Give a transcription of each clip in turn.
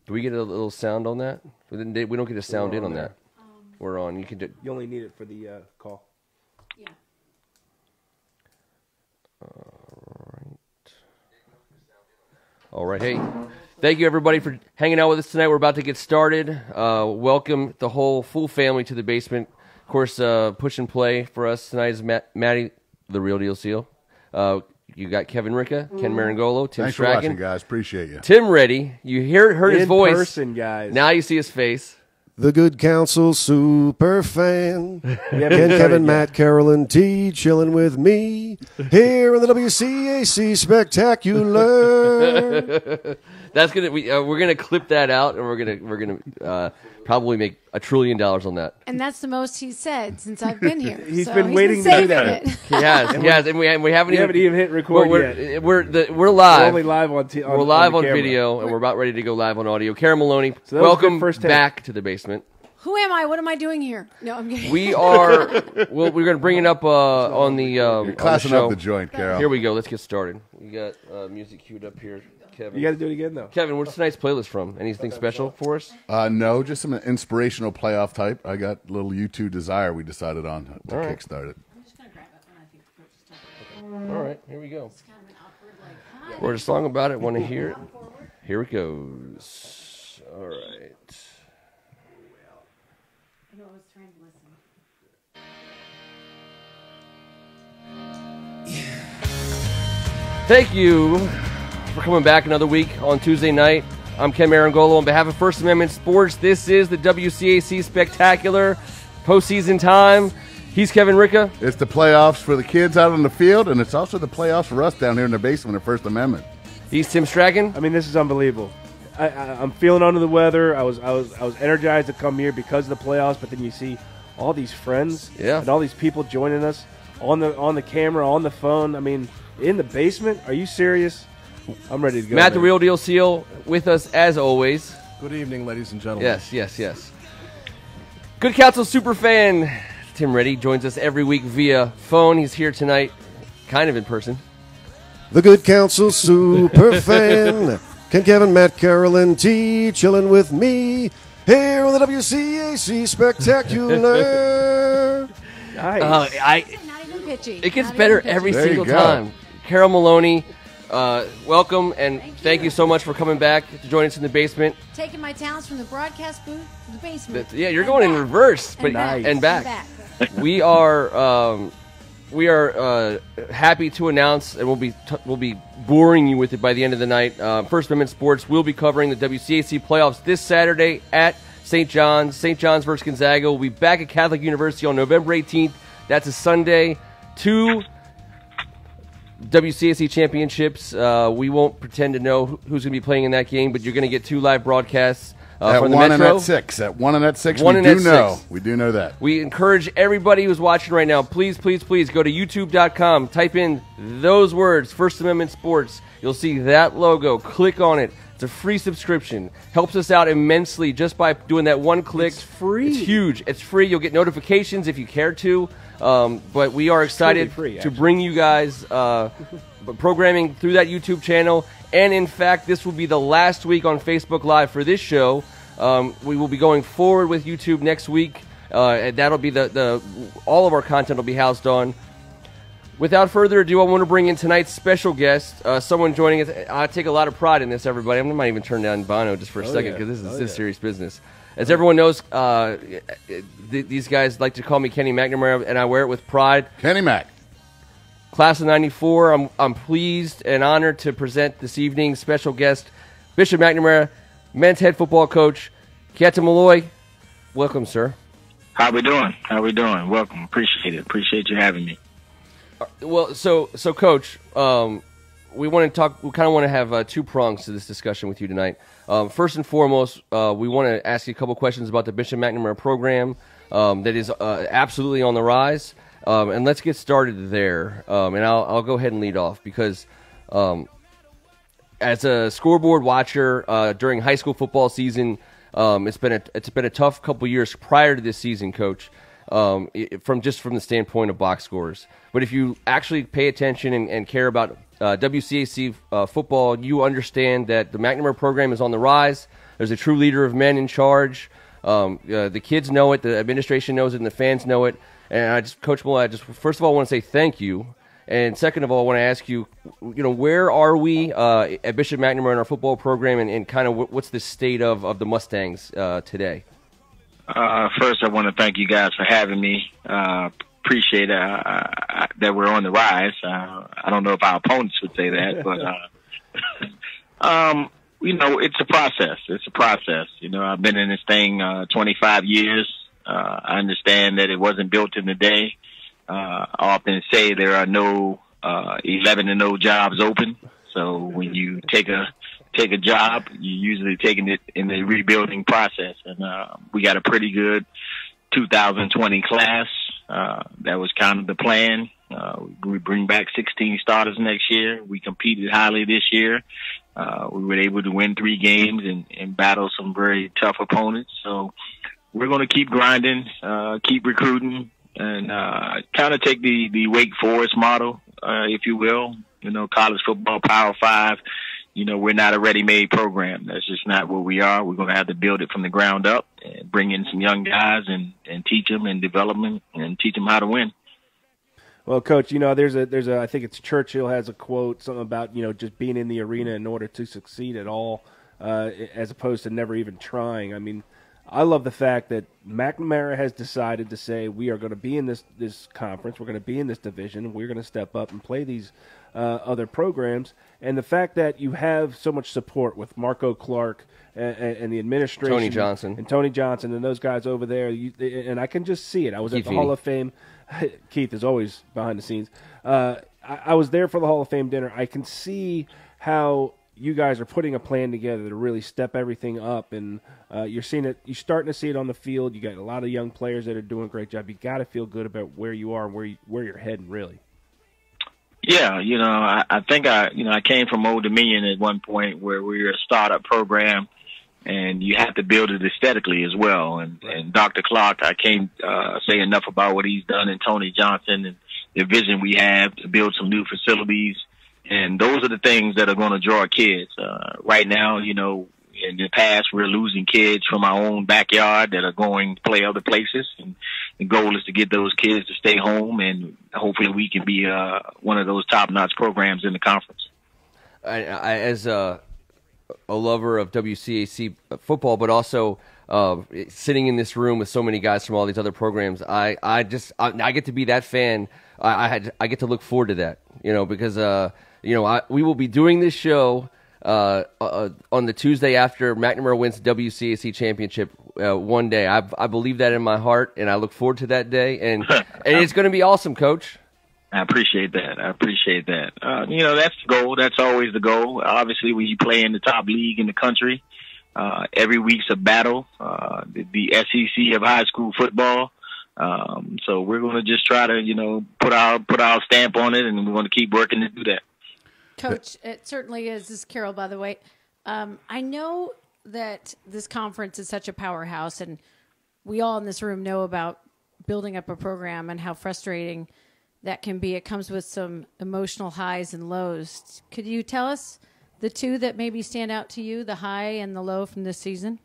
Do we get a little sound on that? We don't get a sound in on that. We're on. You only need it for the call. Yeah. All right. Hey, thank you everybody for hanging out with us tonight. We're about to get started. Welcome the whole full family to the basement. Of course, push and play for us tonight is Maddie, the real deal seal. You got Kevin Ricca, Ken Marangolo, Tim Thanks Strachan. for watching, guys. Appreciate you. Tim Reddy. You heard his voice. In person, guys. Now you see his face. The Good Counsel super fan. Ken, Kevin, Matt, Carolyn T. chilling with me here in the WCAC Spectacular. That's gonna we're gonna clip that out, and we're gonna probably make $1 trillion on that. And that's the most he's said since I've been here. He's been waiting to do that. He has, and we haven't even hit record yet. We're live. We're only live on we're live on video, and we're about ready to go live on audio. Karen Maloney, so welcome back to the basement. Who am I? What am I doing here? No, I'm kidding. We are. We're going to bring it up on the. You're classing up the joint, Carol. Here we go. Let's get started. We got music queued up here. Kevin, you got to do it again though. Kevin, where's tonight's playlist from? Anything special for us? No, just some inspirational playoff type. I got a little U2 Desire we decided on to kickstart it. I'm just going to grab it when I think the coach is talking. All right, here we go. It's kind of an awkward, like, hi. Wrote a song about it. Want to hear it? Here it goes. All right. I know I was trying to listen. Thank you for coming back another week on Tuesday night. I'm Ken Marangolo. On behalf of First Amendment Sports, this is the WCAC Spectacular postseason time. He's Kevin Ricca. It's the playoffs for the kids out on the field, and it's also the playoffs for us down here in the basement of First Amendment. He's Tim Strachan. I mean, this is unbelievable. I'm feeling under the weather. I was energized to come here because of the playoffs, but then you see all these friends and all these people joining us on the camera, on the phone. I mean, in the basement. Are you serious? I'm ready to go. Matt, the real deal seal, with us as always. Good evening, ladies and gentlemen. Yes. Good Counsel superfan Tim Reddy joins us every week via phone. He's here tonight, kind of in person. The Good Counsel super fan. Ken, Kevin, Matt, Carolyn T. chilling with me here on the WCAC Spectacular. Nice. Not even pitchy. It gets better every single time. Carol Maloney, welcome, and thank you so much for coming back to join us in the basement. Taking my talents from the broadcast booth to the basement. Yeah, you're going in reverse, but and back. We are happy to announce, and we'll be boring you with it by the end of the night. First Amendment Sports will be covering the WCAC playoffs this Saturday at St. John's. St. John's versus Gonzaga. We'll be back at Catholic University on November 18th. That's a Sunday. 2 WCAC championships. We won't pretend to know who's going to be playing in that game, but you're going to get 2 live broadcasts. At from the 1 Metro. and at 6. At 1 and at 6, we do know that. We encourage everybody who's watching right now, please go to youtube.com, type in those words, First Amendment Sports. You'll see that logo. Click on it. It's a free subscription. Helps us out immensely just by doing that one click. It's free. It's huge. It's free. You'll get notifications if you care to. But we are excited to bring you guys programming through that YouTube channel. And, in fact, this will be the last week on Facebook Live for this show. We will be going forward with YouTube next week. And that'll be all of our content will be housed on. Without further ado, I want to bring in tonight's special guest, someone joining us. I take a lot of pride in this, everybody. I might even turn down Bono just for a second because this is serious business. As everyone knows, these guys like to call me Kenny McNamara, and I wear it with pride. Kenny Mac. Class of 94, I'm pleased and honored to present this evening's special guest, Bishop McNamara, men's head football coach, Coach Malloy. Welcome, sir. How we doing? Welcome. Appreciate it. Appreciate you having me. Well, so Coach, we want to talk. We kind of want to have 2 prongs to this discussion with you tonight. First and foremost, we want to ask you a couple questions about the Bishop McNamara program that is absolutely on the rise. And let's get started there. And I'll go ahead and lead off because as a scoreboard watcher during high school football season, it's been a tough couple years prior to this season, Coach. From the standpoint of box scores. But if you actually pay attention and care about WCAC football, you understand that the McNamara program is on the rise. There's a true leader of men in charge. The kids know it, the administration knows it, and the fans know it. And Coach Malloy, first of all, I want to say thank you. And second of all, I want to ask you, where are we at Bishop McNamara in our football program, and kind of what's the state of the Mustangs today? First, I want to thank you guys for having me. Appreciate that we're on the rise. I don't know if our opponents would say that, but it's a process. It's a process. I've been in this thing 25 years. I understand that it wasn't built in a day. I often say there are no 11-0 jobs open. So when you take a job, you're usually taking it in the rebuilding process. And we got a pretty good 2020 class. That was kind of the plan. We bring back 16 starters next year. We competed highly this year. We were able to win 3 games and battle some very tough opponents. So we're going to keep grinding, keep recruiting, and kind of take the Wake Forest model, if you will. College football, Power 5. We're not a ready-made program. That's just not what we are. We're going to have to build it from the ground up and bring in some young guys and teach them and develop them and teach them how to win. Well, Coach, there's a I think it's Churchill has a quote, something about, just being in the arena in order to succeed at all, as opposed to never even trying. I mean, I love the fact that McNamara has decided to say we are going to be in this conference, we're going to be in this division, we're going to step up and play these other programs. And the fact that you have so much support with Marco Clark and the administration, Tony Johnson and those guys over there, and I can just see it. I was at the Hall of Fame. Keith is always behind the scenes. I was there for the Hall of Fame dinner. I can see how you guys are putting a plan together to really step everything up, and you're seeing it. You're starting to see it on the field. You got a lot of young players that are doing a great job. You got to feel good about where you are and where you're heading, really. Yeah, I think I came from Old Dominion at one point where we were a startup program, and you have to build it aesthetically as well. And Dr. Clark, I can't say enough about what he's done, and Tony Johnson and the vision we have to build some new facilities. And those are the things that are going to draw kids. Right now, in the past, we're losing kids from our own backyard that are going to play other places. And the goal is to get those kids to stay home, and hopefully we can be one of those top-notch programs in the conference. As a lover of WCAC football, but also sitting in this room with so many guys from all these other programs, I get to be that fan. I get to look forward to that, because we will be doing this show on the Tuesday after McNamara wins the WCAC championship one day. I believe that in my heart, and I look forward to that day. And it's going to be awesome, Coach. I appreciate that. That's the goal. That's always the goal. Obviously, when you play in the top league in the country, every week's a battle. The SEC of high school football. So we're going to just try to, put our stamp on it, and we're going to keep working to do that. Coach, it certainly is. This is Carol, by the way. I know that this conference is such a powerhouse, and we all in this room know about building up a program and how frustrating that can be. It comes with some emotional highs and lows. Could you tell us the two that maybe stand out to you, the high and the low from this season?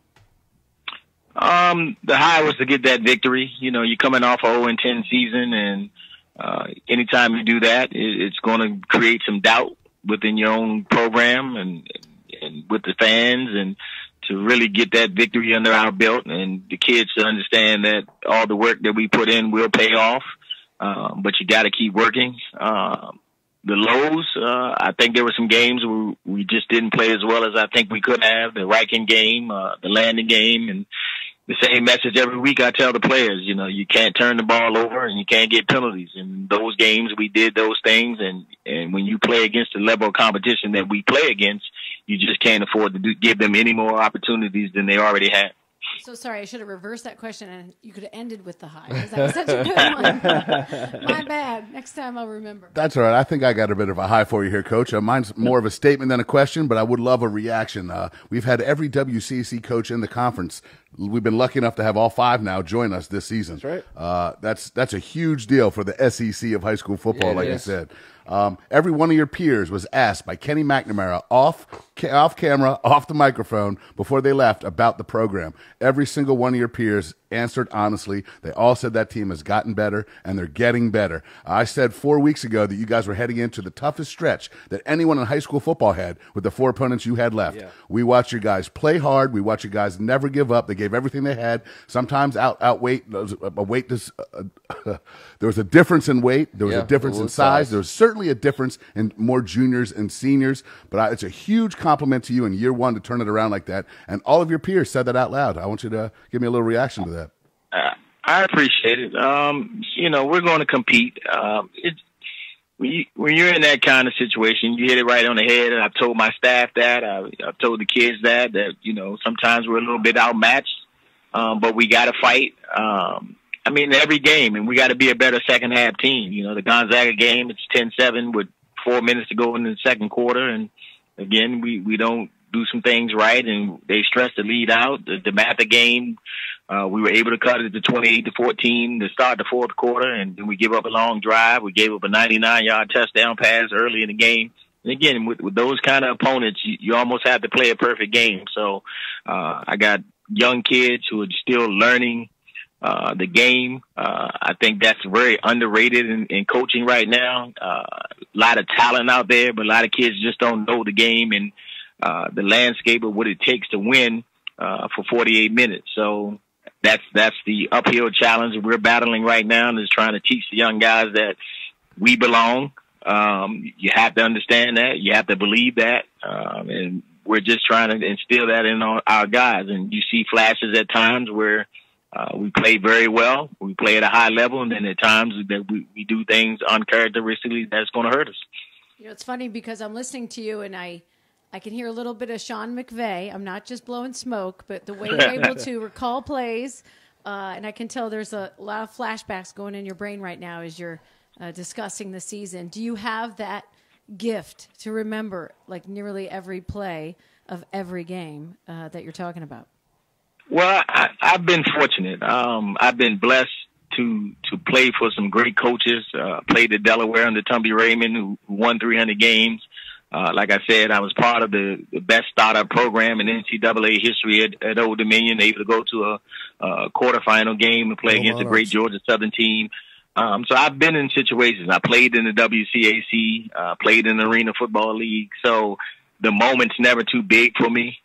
The high was to get that victory. You're coming off a 0-10 season, and anytime you do that, it's going to create some doubt within your own program and with the fans, and to really get that victory under our belt, and the kids to understand that all the work that we put in will pay off. But you got to keep working. The lows, I think there were some games where we just didn't play as well as I think we could have. The Riken game, the Landon game, and the same message every week I tell the players, you can't turn the ball over and you can't get penalties. In those games, we did those things. And when you play against the level of competition that we play against, you just can't afford to give them any more opportunities than they already had. So sorry, I should have reversed that question, and you could have ended with the high, because that was such a good one. My bad. Next time I'll remember. That's all right. I think I got a bit of a high for you here, Coach. Mine's more of a statement than a question, but I would love a reaction. We've had every WCAC coach in the conference. We've been lucky enough to have all 5 now join us this season. That's right. That's a huge deal for the SEC of high school football, like you said. Every one of your peers was asked by Kenny McNamara off camera, off the microphone before they left about the program. Every single one of your peers answered honestly. They all said that team has gotten better, and they're getting better. I said 4 weeks ago that you guys were heading into the toughest stretch that anyone in high school football had with the 4 opponents you had left. Yeah. We watched your guys play hard. We watched your guys never give up. They gave everything they had. Sometimes outweight. There was a difference in weight. There was a difference in size. There was certainly a difference in more juniors and seniors. But it's a huge compliment to you in year one to turn it around like that. And all of your peers said that out loud. I want you to give me a little reaction to that. I appreciate it. We're going to compete. When you're in that kind of situation, you hit it right on the head. And I've told my staff that. I've told the kids that sometimes we're a little bit outmatched, but we got to fight. Every game, and we got to be a better second half team. The Gonzaga game, it's 10-7 with 4 minutes to go in the second quarter. And again, we don't do some things right, and they stress the lead out. The Matha game, we were able to cut it to 28-14 to start the fourth quarter, and then we give up a long drive. We gave up a 99-yard touchdown pass early in the game. And again, with those kind of opponents, you almost have to play a perfect game. So I got young kids who are still learning the game. I think that's very underrated in coaching right now. A lot of talent out there, but a lot of kids just don't know the game and the landscape of what it takes to win for 48 minutes. So that's the uphill challenge that we're battling right now, is trying to teach the young guys that we belong. You have to understand that. You have to believe that. And we're just trying to instill that in our guys. And you see flashes at times where we play very well. We play at a high level. And then at times that we do things uncharacteristically that's going to hurt us. It's funny because I'm listening to you and I can hear a little bit of Sean McVay. I'm not just blowing smoke, but the way you're able to recall plays, and I can tell there's a lot of flashbacks going in your brain right now as you're discussing the season. Do you have that gift to remember like nearly every play of every game that you're talking about? Well, I've been fortunate. I've been blessed to play for some great coaches. Played at Delaware under Tumby Raymond, who won 300 games. Like I said, I was part of the best startup program in NCAA history at Old Dominion, able to go to a quarterfinal game and play against a great Georgia Southern team. So I've been in situations. I played in the WCAC, played in the Arena Football League. So the moment's never too big for me.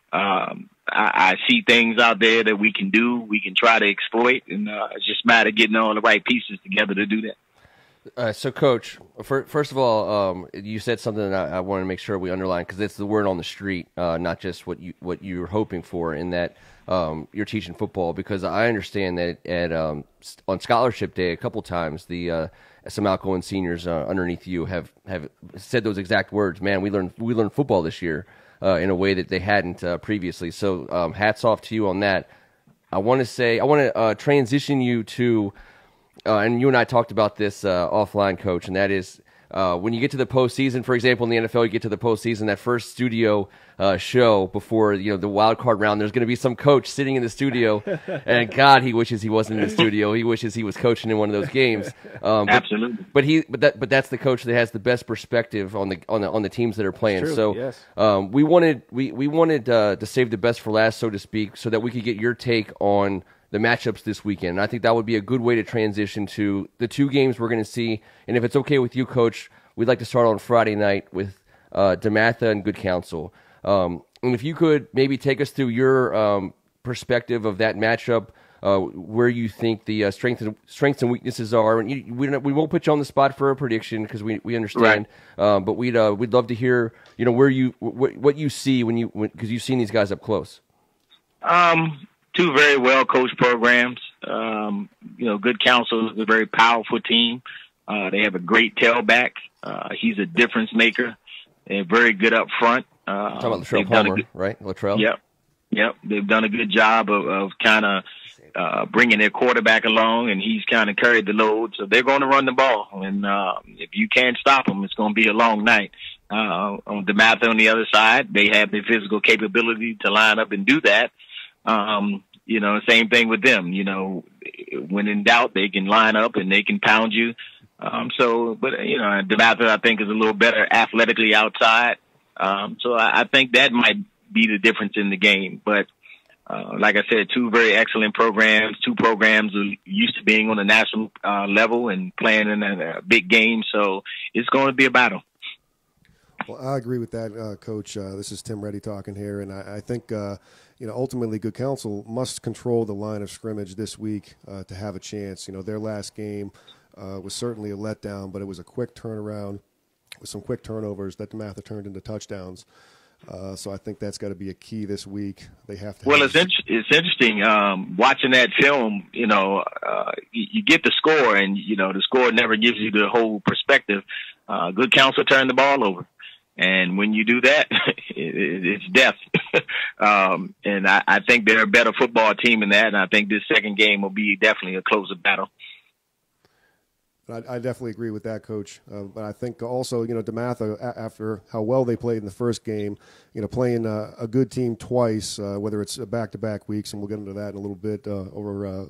I see things out there that we can do, we can try to exploit, and it's just a matter of getting all the right pieces together to do that. So, Coach, first of all, you said something that I want to make sure we underline, because it's the word on the street, not just what you're hoping for in that you're teaching football. Because I understand that on Scholarship Day a couple times, some outgoing seniors underneath you have said those exact words. Man, we learned football this year in a way that they hadn't previously. So, hats off to you on that. I want to transition you to. And you and I talked about this offline, Coach, and that is when you get to the postseason, for example, in the NFL, you get to the postseason, that first studio show before the wild card round, there's going to be some coach sitting in the studio, and God, he wishes he wasn't in the studio. He wishes he was coaching in one of those games. Absolutely. But that's the coach that has the best perspective on the teams that are playing. True, so yes. we wanted to save the best for last, so to speak, so that we could get your take on the matchups this weekend. And I think that would be a good way to transition to the two games we're going to see. And if it's okay with you, Coach, we'd like to start on Friday night with DeMatha and Good Counsel. And if you could maybe take us through your perspective of that matchup, where you think the strengths and weaknesses are. And we won't put you on the spot for a prediction because we understand. Right. But we'd love to hear what you see because you've seen these guys up close. Two very well coached programs. Good Counsel is a very powerful team. They have a great tailback. He's a difference maker. They're very good up front. Talking about Latrell Palmer, right? Latrell. Yep. They've done a good job of kind of bringing their quarterback along, and he's kind of carried the load. So they're going to run the ball, and if you can't stop them, it's going to be a long night. On DeMatha on the other side, they have the physical capability to line up and do that. Same thing with them. When in doubt, they can line up and they can pound you. But DeMatha, I think, is a little better athletically outside. So I think that might be the difference in the game. But like I said, two very excellent programs, two programs who are used to being on the national level and playing in a big game. So it's going to be a battle. Well, I agree with that, Coach. This is Tim Reddy talking here, and I think ultimately, Good Counsel must control the line of scrimmage this week to have a chance. Their last game was certainly a letdown, but it was a quick turnaround with some quick turnovers that DeMatha turned into touchdowns. So I think that's got to be a key this week. They have to. Well, it's interesting watching that film. You get the score, and the score never gives you the whole perspective. Good Counsel turned the ball over, and when you do that, it's death. And I think they're a better football team than that. And I think this second game will be definitely a closer battle. I definitely agree with that, Coach. But I think also, DeMatha, after how well they played in the first game, playing a good team twice, whether it's back-to-back weeks, and we'll get into that in a little bit,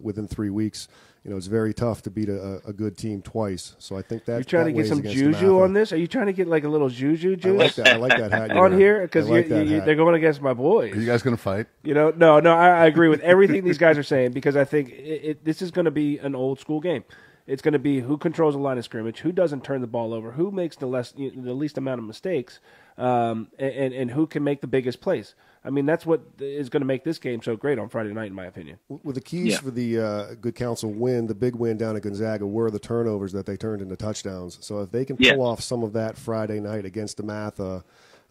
within 3 weeks, it's very tough to beat a good team twice. So I think that you're trying to get some juju DeMatha on this. Are you trying to get like a little juju juice? I like that hat on here because they're going against my boys. Are you guys going to fight? No. I agree with everything these guys are saying because I think this is going to be an old school game. It's going to be who controls the line of scrimmage, who doesn't turn the ball over, who makes the least amount of mistakes, and who can make the biggest plays. I mean, that's what is going to make this game so great on Friday night, in my opinion. Well, the keys for the Good Counsel win, the big win down at Gonzaga, were the turnovers that they turned into touchdowns. So if they can pull off some of that Friday night against DeMatha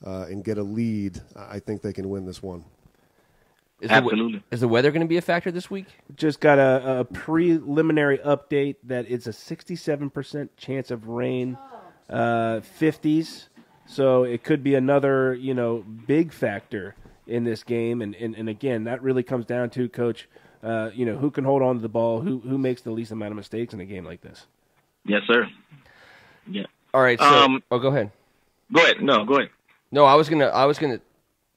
and get a lead, I think they can win this one. Absolutely. Is the weather going to be a factor this week? Just got a preliminary update that it's a 67% chance of rain, 50s. So it could be another, big factor in this game. And again, that really comes down to, Coach, who can hold on to the ball, who makes the least amount of mistakes in a game like this. Yes, sir. Yeah. All right. So, go ahead. Go ahead. No, go ahead. No, I was gonna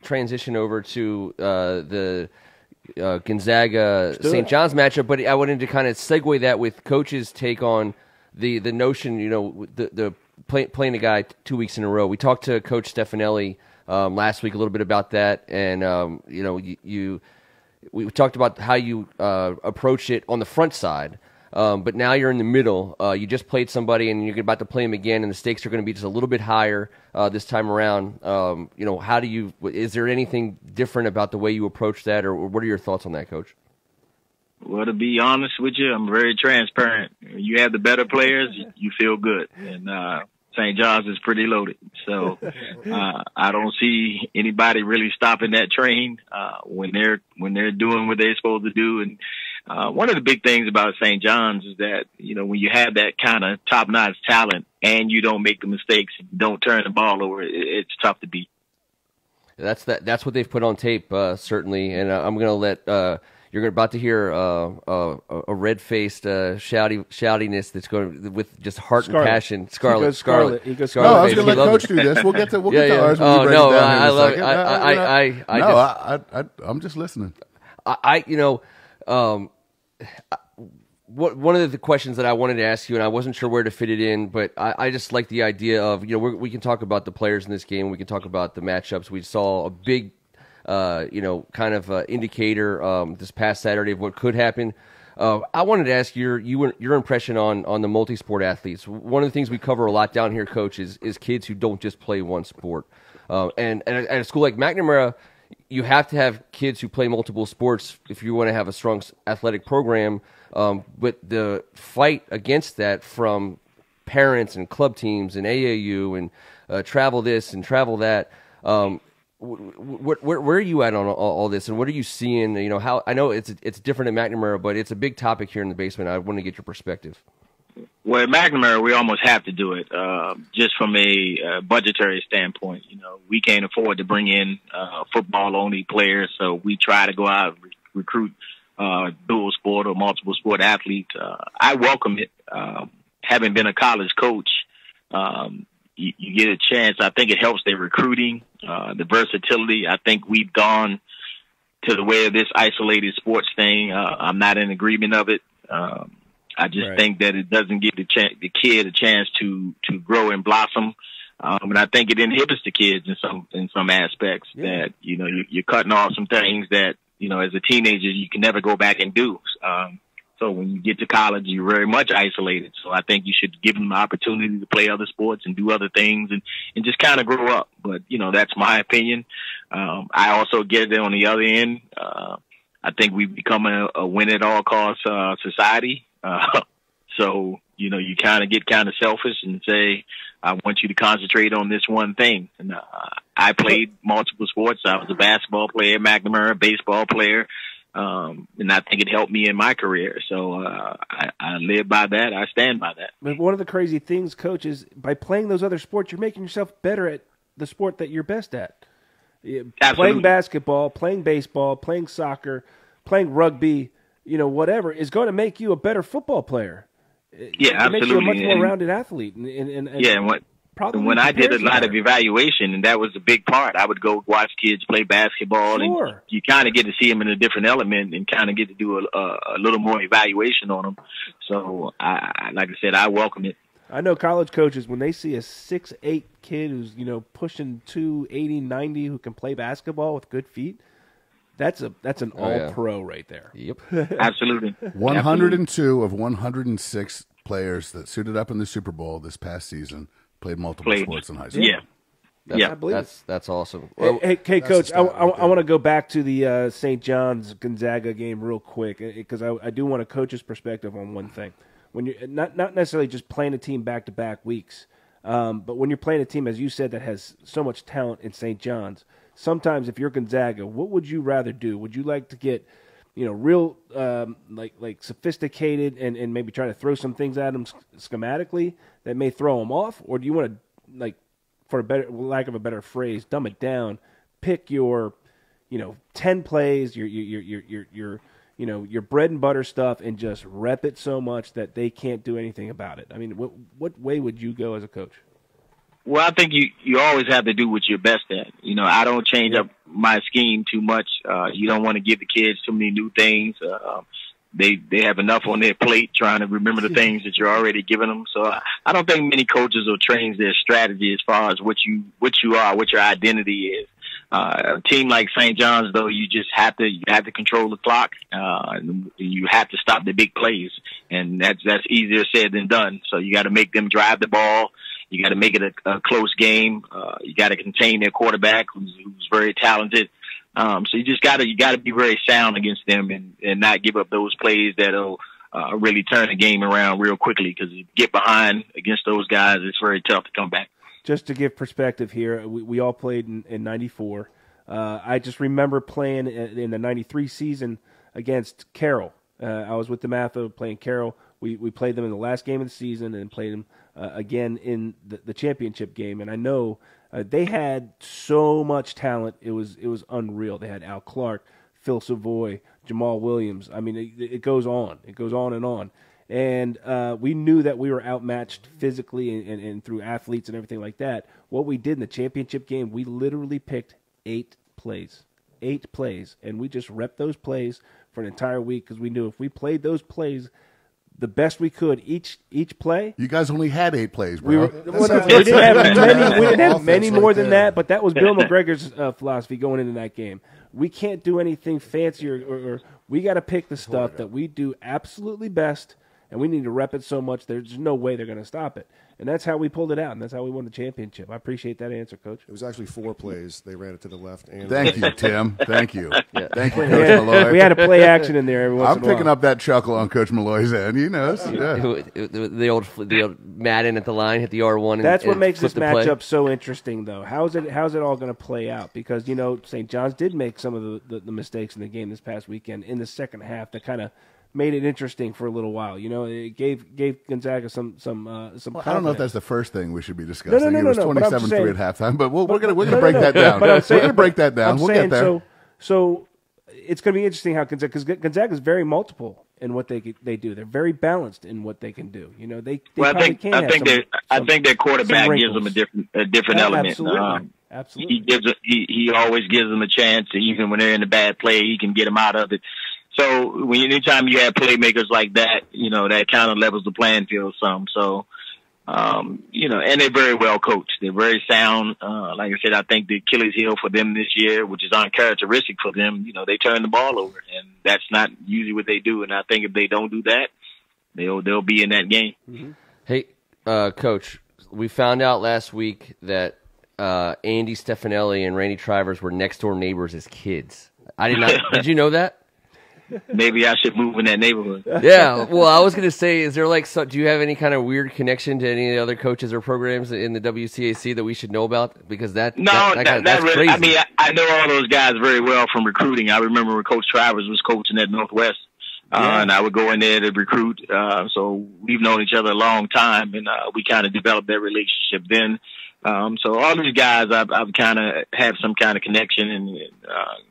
transition over to the Gonzaga St. John's matchup, but I wanted to kind of segue that with Coach's take on the notion, the playing a guy 2 weeks in a row. We talked to Coach Stefanelli last week a little bit about that, and we talked about how you approach it on the front side. But now you're in the middle. You just played somebody, and you're about to play him again, and the stakes are going to be just a little bit higher this time around. How do you? Is there anything different about the way you approach that, or what are your thoughts on that, Coach? Well, to be honest with you, I'm very transparent. You have the better players, you feel good, and St. John's is pretty loaded. So I don't see anybody really stopping that train when they're doing what they're supposed to do. And one of the big things about St. John's is that, when you have that kind of top-notch talent and you don't make the mistakes, don't turn the ball over, it's tough to beat. That's what they've put on tape, certainly. And I'm going to let you're about to hear a red-faced shoutiness that's going with just heart and passion. Scarlet. He goes Scarlet. No, I was going to let Coach do this. We'll get to ours. When you break it down I love it. I'm just listening. One of the questions that I wanted to ask you, and I wasn't sure where to fit it in, but I just like the idea of, we can talk about the players in this game. We can talk about the matchups. We saw a big, kind of indicator this past Saturday of what could happen. I wanted to ask your impression on the multi-sport athletes. One of the things we cover a lot down here, Coach, is kids who don't just play one sport. And at a school like McNamara, you have to have kids who play multiple sports if you want to have a strong athletic program. But the fight against that from parents and club teams and AAU and travel this and travel that, where are you at on all this, and what are you seeing? How I know it's different at McNamara, but it's a big topic here in the basement. I want to get your perspective. Well, at McNamara, we almost have to do it just from a budgetary standpoint. We can't afford to bring in football-only players, so we try to go out and recruit dual sport or multiple sport athletes. I welcome it. Having been a college coach, you get a chance. I think it helps their recruiting, the versatility. I think we've gone to the way of this isolated sports thing. I'm not in agreement of it. I just think that it doesn't give the kid a chance to grow and blossom. And I think it inhibits the kids in some aspects that, you're cutting off some things that, as a teenager, you can never go back and do. So when you get to college, you're very much isolated. So I think you should give them the opportunity to play other sports and do other things and just kind of grow up. But, that's my opinion. I also get it on the other end. I think we've become a win at all costs society. So, you kind of get kind of selfish and say, I want you to concentrate on this one thing. And I played multiple sports. I was a basketball player, McNamara, baseball player. And I think it helped me in my career. So I live by that. I stand by that. But one of the crazy things, Coach, is by playing those other sports, you're making yourself better at the sport that you're best at. Absolutely. Playing basketball, playing baseball, playing soccer, playing rugby, whatever, is going to make you a better football player. Yeah, absolutely. It makes you a much more rounded athlete. When I did a lot of evaluation, and that was a big part, I would go watch kids play basketball, and you kind of get to see them in a different element and kind of get to do a little more evaluation on them. So, like I said, I welcome it. I know college coaches, when they see a 6'8" kid who's, pushing 280, 90, who can play basketball with good feet, that's an all-pro right there. Yep. Absolutely. 102 of 106 players that suited up in the Super Bowl this past season played multiple sports in high school. Yeah. That's awesome. Well, hey, Coach, I want to go back to the St. John's Gonzaga game real quick because I do want a coach's perspective on one thing. When you're not necessarily just playing a team back-to-back weeks, but when you're playing a team, as you said, that has so much talent in St. John's, sometimes if you're Gonzaga, what would you rather do? Would you like to get, real like sophisticated and maybe try to throw some things at them schematically that may throw them off, or do you want to, like, for lack of a better phrase, dumb it down, pick your 10 plays, your bread and butter stuff, and just rep it so much that they can't do anything about it? I mean, what way would you go as a coach? Well, I think you always have to do what you're best at. I don't change up my scheme too much. You don't want to give the kids too many new things. They have enough on their plate trying to remember the things that you're already giving them. So I don't think many coaches will change their strategy as far as what you are, what your identity is. A team like St. John's, though, you have to control the clock. You have to stop the big plays, and that's easier said than done. So you got to make them drive the ball. You got to make it a close game. You got to contain their quarterback, who's very talented. So you got to be very sound against them and not give up those plays that'll really turn the game around real quickly. Because you get behind against those guys, it's very tough to come back. Just to give perspective here, we all played in 94. I just remember playing in the 93 season against Carroll. I was with the Matho playing Carroll. We played them in the last game of the season and played them again in the championship game. And I know they had so much talent. It was unreal. They had Al Clark, Phil Savoy, Jamal Williams. I mean, it goes on. It goes on and on. And we knew that we were outmatched physically and through athletes and everything like that. What we did in the championship game, we literally picked 8 plays, and we just repped those plays for an entire week because we knew if we played those plays the best we could each play. You guys only had 8 plays, bro. We didn't have many more than that, but that was Bill McGregor's philosophy going into that game. We can't do anything fancy, or we got to pick the stuff that we do absolutely best, and we need to rep it so much there's no way they're going to stop it. And that's how we pulled it out, and that's how we won the championship. I appreciate that answer, Coach. It was actually 4 plays. They ran it to the left. And Thank you, Tim. Thank you. Yeah. Thank you, Coach Malloy. We had a play action in there every once in a while. I'm picking up that chuckle on Coach Malloy's end. He knows. Yeah. The old Madden at the line, hit the R1. That's what makes this matchup so interesting, though. How's it all going to play out? Because, St. John's did make some of the mistakes in the game this past weekend in the second half that kind of made it interesting for a little while. It gave Gonzaga some confidence. I don't know if that's the first thing we should be discussing. No, it was 27-3 at halftime, but we're gonna break that down. We're gonna break that down. We'll get there. So it's going to be interesting how Gonzaga, because Gonzaga is very multiple in what they do. They're very balanced in what they can do. I think their quarterback gives them a different element. Absolutely. He always gives them a chance, even when they're in a bad play, he can get them out of it. So anytime you have playmakers like that, that kind of levels the playing field some. So, and they're very well coached. They're very sound. Like I said, I think the Achilles heel for them this year, which is uncharacteristic for them, they turn the ball over, and that's not usually what they do. And I think if they don't do that, they'll be in that game. Mm-hmm. Hey, Coach, we found out last week that Andy Stefanelli and Randy Trivers were next door neighbors as kids. I did not. Did you know that? Maybe I should move in that neighborhood. Yeah. Well, I was going to say, is there do you have any kind of weird connection to any of the other coaches or programs in the WCAC that we should know about? Because that's really crazy. I mean, I know all those guys very well from recruiting. I remember when Coach Trivers was coaching at Northwest, and I would go in there to recruit. So we've known each other a long time, and we kind of developed that relationship then. So all these guys, I've kind of have some kind of connection, and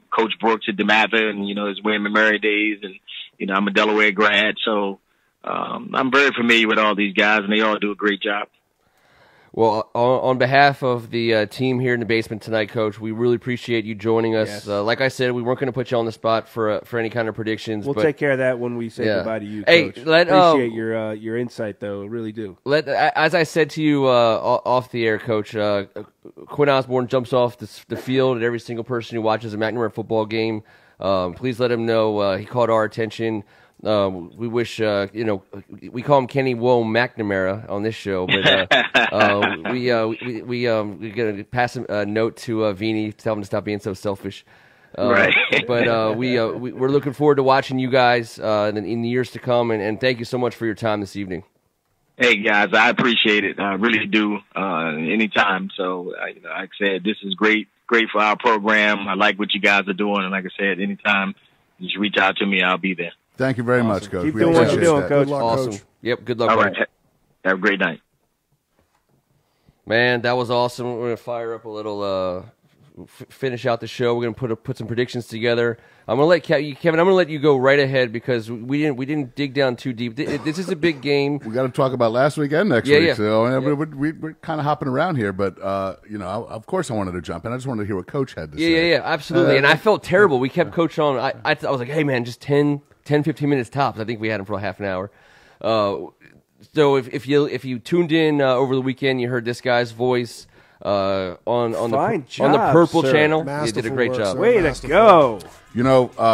Coach Brooks at DeMatha, and his William and Mary days, and I'm a Delaware grad, so I'm very familiar with all these guys, and they all do a great job. Well, on behalf of the team here in the basement tonight, Coach, we really appreciate you joining us. Yes. Like I said, we weren't going to put you on the spot for any kind of predictions. We'll take care of that when we say goodbye to you, Hey, Coach. Appreciate your insight, though. Really do. As I said to you off the air, Coach, Quinn Osborne jumps off the field at every single person who watches a McNamara football game. Please let him know he caught our attention. We wish, we call him Kenny Woe McNamara on this show, but we're gonna pass a note to Vini, tell him to stop being so selfish. Right. But we're looking forward to watching you guys in the years to come, and thank you so much for your time this evening. Hey guys, I appreciate it. I really do. Anytime. So, like I said, this is great for our program. I like what you guys are doing, and like I said, anytime you should reach out to me, I'll be there. Thank you very much, Coach. Keep doing what you're doing, Coach. Good luck, Awesome. Coach. Yep. Good luck. All right. Coach. Have a great night. Man, that was awesome. We're gonna fire up a little. Finish out the show. We're gonna put some predictions together. I'm gonna let Kevin. I'm gonna let you go right ahead because we didn't dig down too deep. This is a big game. We got to talk about last week and next week. Yeah. So we're kind of hopping around here, but of course I wanted to jump in. I just wanted to hear what Coach had to say. Yeah, absolutely. And I felt terrible. We kept Coach on. I was like, hey man, just 10, 15 minutes tops. I think we had him for a half an hour. So if you tuned in over the weekend, you heard this guy's voice. On the Purple channel. You did a great job. Way to go.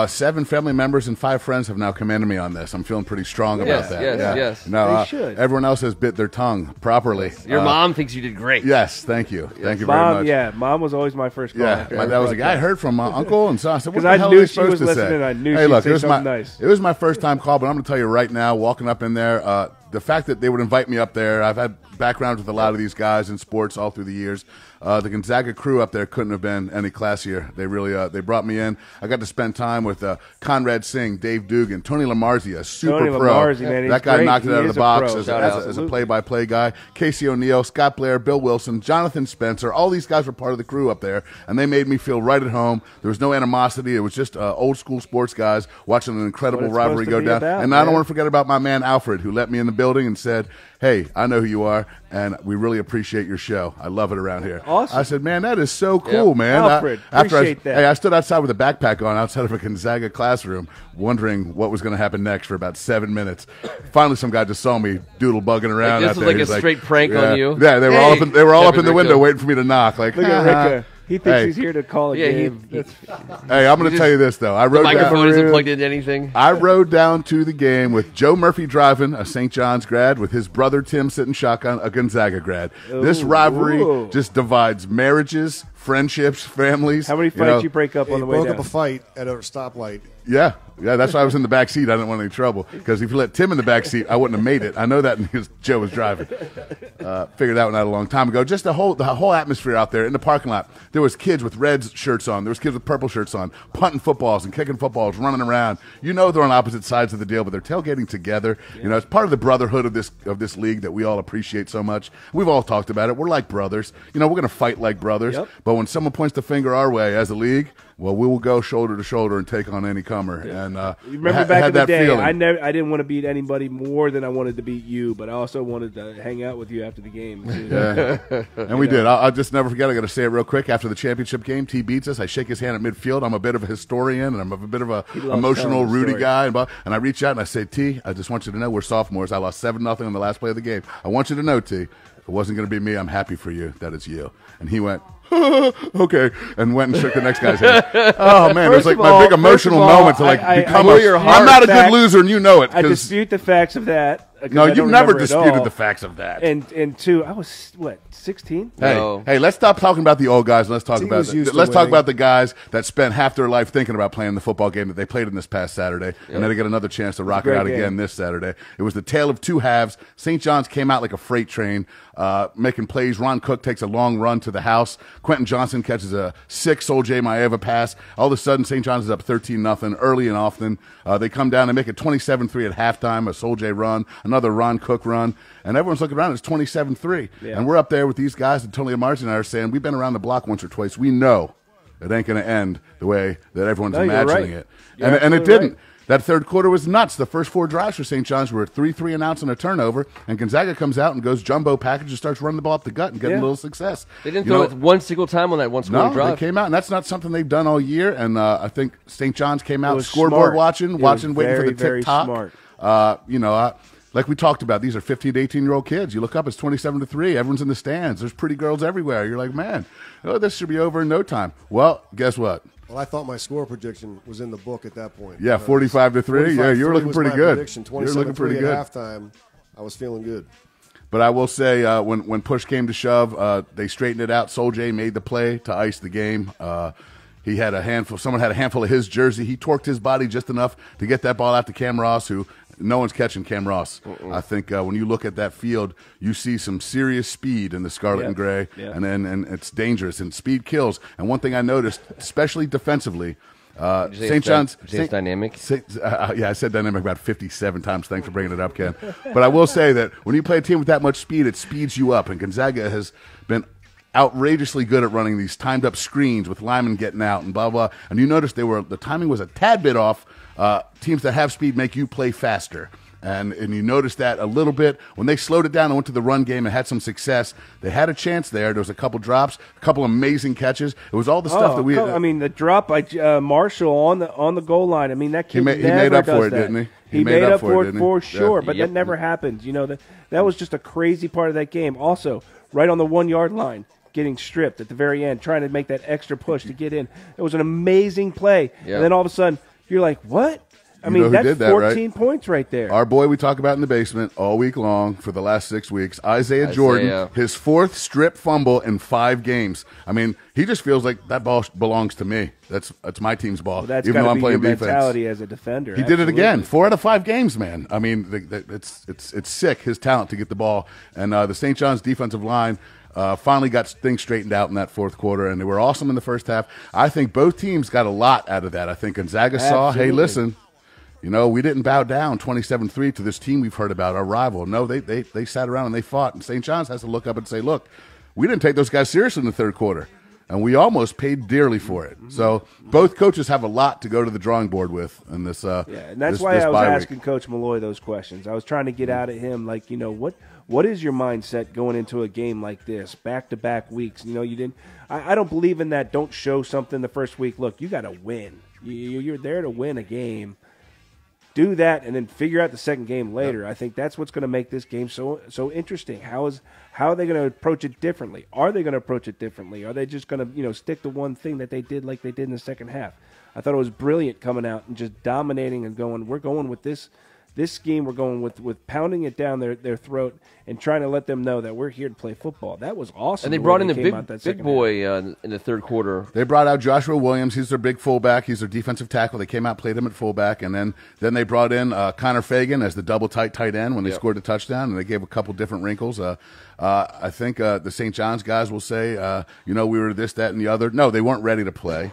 7 family members and 5 friends have now commended me on this. I'm feeling pretty strong about that. Yes. They should. Everyone else has bit their tongue properly. Your mom thinks you did great. Yes, thank you. Thank you very much. Yeah, Mom was always my first call. Yeah, that was a guy I heard from my uncle and son. I said, what the I hell knew are they she supposed was to listening. say? I knew hey, she'd look, say something nice. It was my first time call, but I'm going to tell you right now, walking up in there, the fact that they would invite me up there, I've had background with a lot of these guys in sports all through the years. The Gonzaga crew up there couldn't have been any classier. They really they brought me in. I got to spend time with Conrad Singh, Dave Dugan, Tony Lamarzi, a super pro. Lamarzi, man, that guy great. knocked it out of the box as a a play-by-play guy. Casey O'Neill, Scott Blair, Bill Wilson, Jonathan Spencer. All these guys were part of the crew up there, and they made me feel right at home. There was no animosity. It was just old-school sports guys watching an incredible rivalry go down. I don't want to forget about my man Alfred, who let me in the building and said, hey, I know who you are, and we really appreciate your show. I love it around here. Awesome. I said, man, that is so cool, man. Alfred, appreciate that. I stood outside with a backpack on outside of a Gonzaga classroom wondering what was going to happen next for about 7 minutes. Finally, some guy just saw me doodle bugging around out there. This was like a straight prank on you? Yeah, they were all up in the window waiting for me to knock. Like, look at Rick. He thinks he's here to call a game. Hey, I'm going to tell you this, though. The microphone isn't plugged into anything. I rode down to the game with Joe Murphy driving, a St. John's grad, with his brother Tim sitting shotgun, a Gonzaga grad. This rivalry just divides marriages, friendships, families. How many fights you break up on the way down? Broke up a fight at a stoplight. Yeah, that's why I was in the back seat. I didn't want any trouble because if you let Tim in the back seat, I wouldn't have made it. I know that because Joe was driving. Figured that one out a long time ago. Just the whole atmosphere out there in the parking lot. There was kids with red shirts on. There was kids with purple shirts on, punting footballs and kicking footballs, running around. They're on opposite sides of the deal, but they're tailgating together. Yeah. It's part of the brotherhood of this league that we all appreciate so much. We've all talked about it. We're like brothers. We're going to fight like brothers, but But when someone points the finger our way as a league, well, we will go shoulder to shoulder and take on any comer. And you remember back in the day, I didn't want to beat anybody more than I wanted to beat you, but I also wanted to hang out with you after the game. Yeah, and we did. I'll just never forget. I got to say it real quick. After the championship game, T beats us. I shake his hand at midfield. I'm a bit of a historian, and I'm a bit of a emotional Rudy guy. And I reach out and I say, T, I just want you to know we're sophomores. I lost 7-0 in the last play of the game. I want you to know, T, if it wasn't going to be me, I'm happy for you that it's you. And he went, okay, and went and shook the next guy's hand. Oh man, it was like my big emotional moment to become I'm not a good loser, and you know it. I dispute the facts of that. No, you've never disputed the facts of that. And two, I was what, 16? Hey, let's stop talking about the old guys. And let's talk about the guys that spent half their life thinking about playing the football game that they played in this past Saturday, and then they get another chance to rock it out again this Saturday. It was the tale of two halves. St. John's came out like a freight train, making plays. Ron Cook takes a long run to the house. Quentin Johnson catches a sick Sol J. Maeva pass. All of a sudden, St. John's is up 13-0 early and often. They come down and make it 27-3 at halftime. A Sol J. run, another Ron Cook run, and everyone's looking around. It's 27-3, and we're up there with these guys. And Tony Martin and I are saying we've been around the block once or twice. We know it ain't going to end the way that everyone's imagining it, and it didn't. Right. That third quarter was nuts. The first 4 drives for St. John's were 3 and outs and a turnover, and Gonzaga comes out and goes jumbo package and starts running the ball up the gut and getting a little success. They didn't throw it one single time on that one scoring drive. They came out, and that's not something they've done all year. And I think St. John's came out scoreboard watching, waiting for the tick-tock. Like we talked about, these are 15 to 18-year-old kids. You look up, it's 27-3. Everyone's in the stands. There's pretty girls everywhere. You're like, man, this should be over in no time. Well, guess what? Well, I thought my score prediction was in the book at that point. Yeah, 45-3. Yeah, you were looking pretty good. 27-3 at halftime. I was feeling good. But I will say, when push came to shove, they straightened it out. Sol J made the play to ice the game. He had a handful. Someone had a handful of his jersey. He torqued his body just enough to get that ball out to Cam Ross, who no one's catching Cam Ross. I think when you look at that field, you see some serious speed in the scarlet and gray, and it's dangerous, and speed kills. And one thing I noticed, especially defensively, St. John's dynamic. I said dynamic about 57 times. Thanks for bringing it up, Ken. But I will say that when you play a team with that much speed, it speeds you up, and Gonzaga has been outrageously good at running these timed up screens with Lyman getting out and blah blah. And you notice the timing was a tad bit off. Teams that have speed make you play faster. And you noticed that a little bit. When they slowed it down and went to the run game and had some success, they had a chance there. There was a couple drops, a couple amazing catches. It was all the stuff that we the drop by Marshall on the goal line. I mean, that kid he made up for it, didn't he? He made up for it for sure, but that never happens. That was just a crazy part of that game. Also, right on the 1-yard line, getting stripped at the very end, trying to make that extra push to get in. It was an amazing play. Yep. And then all of a sudden, you're like, what? I mean, that's 14 points right there. Our boy we talk about in the basement all week long for the last 6 weeks, Isaiah Jordan, his 4th strip fumble in 5 games. I mean, he just feels like that ball belongs to me. That's my team's ball. Well, that's even though I'm playing defense. Mentality as a defender. He did it again. 4 out of 5 games, man. I mean, it's sick, his talent to get the ball. And the St. John's defensive line finally got things straightened out in that 4th quarter, and they were awesome in the first half. I think both teams got a lot out of that. I think Gonzaga saw, hey, listen, we didn't bow down 27-3 to this team we've heard about, our rival. No, they sat around and they fought. And St. John's has to look up and say, look, we didn't take those guys seriously in the 3rd quarter, and we almost paid dearly for it. So both coaches have a lot to go to the drawing board with in this. And that's why I was asking Coach Malloy those questions. I was trying to get out of him, like, what is your mindset going into a game like this, back-to-back weeks? You didn't. I don't believe in that. Don't show something the first week. Look, you got to win. You're there to win a game. Do that and then figure out the second game later. Yep. I think that's what's going to make this game so interesting. How are they going to approach it differently? Are they going to approach it differently? Are they just going to stick to one thing that they did like they did in the second half? I thought it was brilliant coming out and just dominating and going, we're going with this scheme. We're going with pounding it down their throat and trying to let them know that we're here to play football. That was awesome. And they brought in the big boy in the 3rd quarter. They brought out Joshua Williams. He's their big fullback. He's their defensive tackle. They came out, played him at fullback, and then they brought in Connor Fagan as the double tight end when they scored a touchdown, and they gave a couple different wrinkles. I think the St. John's guys will say, we were this, that, and the other. No, they weren't ready to play.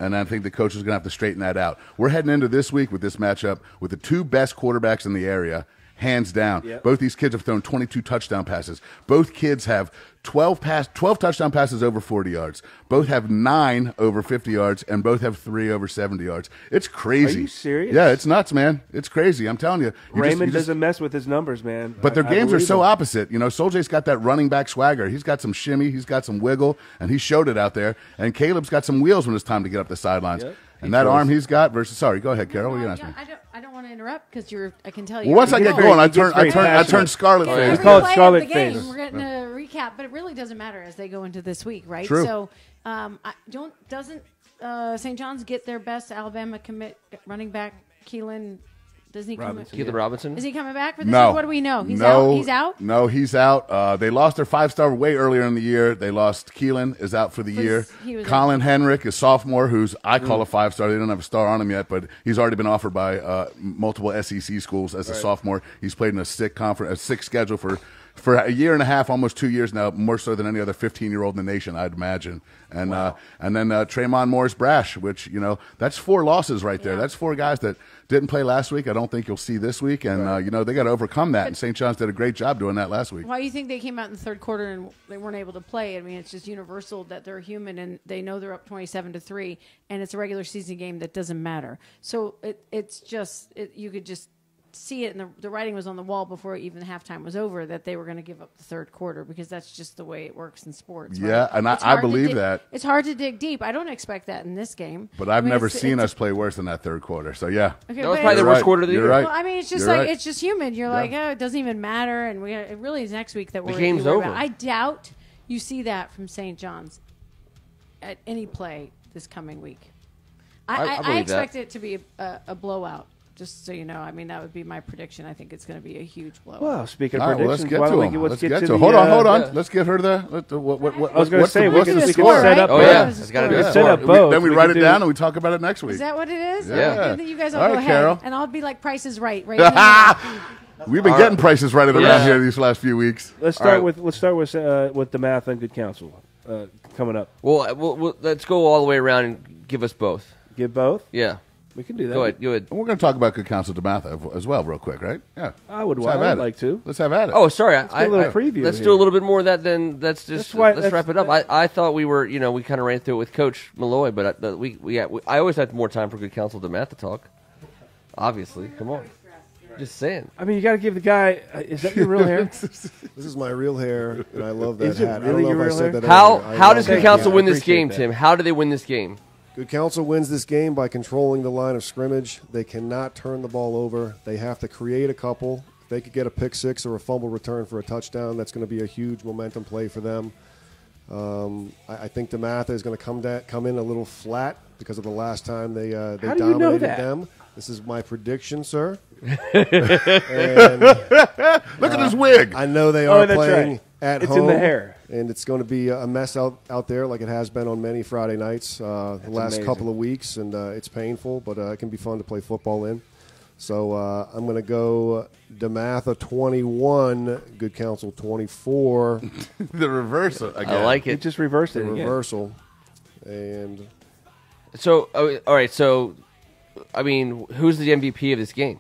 And I think the coach is going to have to straighten that out. We're heading into this week with this matchup with the 2 best quarterbacks in the area, hands down. Yep. Both these kids have thrown 22 touchdown passes. Both kids have 12 touchdown passes over 40 yards. Both have 9 over 50 yards, and both have 3 over 70 yards. It's crazy. Are you serious? Yeah, it's nuts, man. It's crazy. I'm telling you. Raymond doesn't mess with his numbers, man. But their games are so him. opposite. You know, Soljay's got that running back swagger. He's got some shimmy. He's got some wiggle, and he showed it out there. And Caleb's got some wheels when it's time to get up the sidelines. Yep. And that arm he's got versus. Sorry, go ahead, Carol. What are you asking me? I don't want to interrupt because I can tell you. Well, once I get going, I turn scarlet We face. call it scarlet face. We're getting a recap, but it really doesn't matter as they go into this week, right? True. So, doesn't St. John's get their best Alabama commit running back Keelan? Doesn't he come? Keelan Robinson. Is he coming back for this? No. Week? What do we know? He's No. out. He's out. No, he's out. They lost their 5-star way earlier in the year. They lost Keelan is out for the year. Colin Henrik is sophomore, who's I call a 5-star. They don't have a star on him yet, but he's already been offered by multiple SEC schools as a sophomore. He's played in a sick schedule for a year and a half, almost 2 years now, more so than any other 15-year-old in the nation, I'd imagine. And and then Tremont Morris-Brash, which, you know, that's 4 losses right there. That's 4 guys that didn't play last week. I don't think you'll see this week. And, you know, they got to overcome that. And St. John's did a great job doing that last week. Why do you think they came out in the third quarter and they weren't able to play? I mean, it's just universal that they're human and they know they're up 27-3, and it's a regular season game that doesn't matter. So it's just you could just see it, and the writing was on the wall before even halftime was over that they were going to give up the third quarter because that's just the way it works in sports. Yeah, right? and I believe that. It's hard to dig deep. I don't expect that in this game. But I've never seen us play worse than that third quarter. So, yeah. Okay, that was probably the worst quarter of the year. Right. Well, I mean, it's just it's just human. You're like, oh, it doesn't even matter, and it really is next week that the game's over. I doubt you see that from St. John's at any play this coming week. I expect it to be a blowout. Just so you know, I mean, that would be my prediction. I think it's going to be a huge blowout. Well, speaking of All right, predictions, let's get to him. Hold on. Yeah. Let's get her the what I was going to say, we can score, set up. Oh, yeah. It's got to be a set up both. Then we write it down and we talk about it next week. Is that what it is? Yeah. You guys all All go right, ahead, Carol. and I'll be like, Price is Right. We've been getting prices right around here these last few weeks. Let's start with the math and good counsel coming up. Well, let's go all the way around and give us both. Give both? Yeah. We can do that. Go ahead. And we're going to talk about good counsel DeMatha as well, real quick, right? Yeah. I would Let's have at it. like to. Let's have at it. Oh, sorry. Let's do a little preview. Let's here. do a little bit more of that. Then let's wrap it up. I thought we were, we kind of ran through it with Coach Malloy, but I always had more time for good counsel DeMatha talk. Obviously, come on. Just saying. I mean, you got to give the guy. Is that your real hair? This is my real hair, and I love that Is it hat. really I don't know your if I real said hair? that How earlier. how does good counsel win this appreciate game, that. Tim? How do they win this game? Good counsel wins this game by controlling the line of scrimmage. They cannot turn the ball over. They have to create a couple. If they could get a pick six or a fumble return for a touchdown, that's going to be a huge momentum play for them. I think DeMatha is going to come in a little flat because of the last time they dominated them. This is my prediction, sir. Look at his wig. I know they are that's playing right. at It's home. in the hair. And it's going to be a mess out there like it has been on many Friday nights the last amazing. couple of weeks. And it's painful, but it can be fun to play football in. So I'm going to go DeMatha 21, good counsel 24. The reversal again. I like You it. just reversed it. The again. reversal. And So, all right. So, I mean, who's the MVP of this game?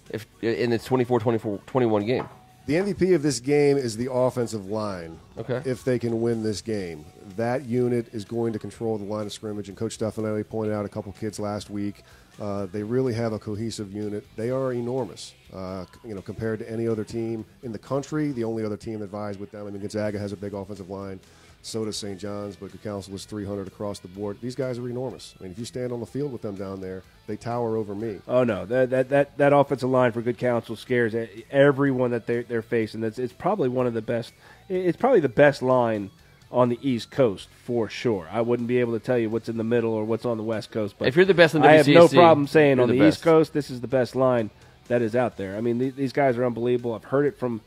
If in the 24-21 game. the MVP of this game is the offensive line. Okay. If they can win this game, that unit is going to control the line of scrimmage. And Coach Stefanelli pointed out a couple kids last week. They really have a cohesive unit. They are enormous, compared to any other team in the country. The only other team that vies with them, I mean, Gonzaga has a big offensive line. So does St. John's, but the council is 300 across the board. These guys are enormous. I mean, if you stand on the field with them down there, they tower over me. Oh no, that offensive line for good counsel scares everyone that they're facing. It's probably one of the best. It's probably the best line on the East Coast for sure. I wouldn't be able to tell you what's in the middle or what's on the West Coast. But If you're the best in the I have WCAC, no problem saying you're on the best. East Coast this is the best line that is out there. I mean, these guys are unbelievable. I've heard it from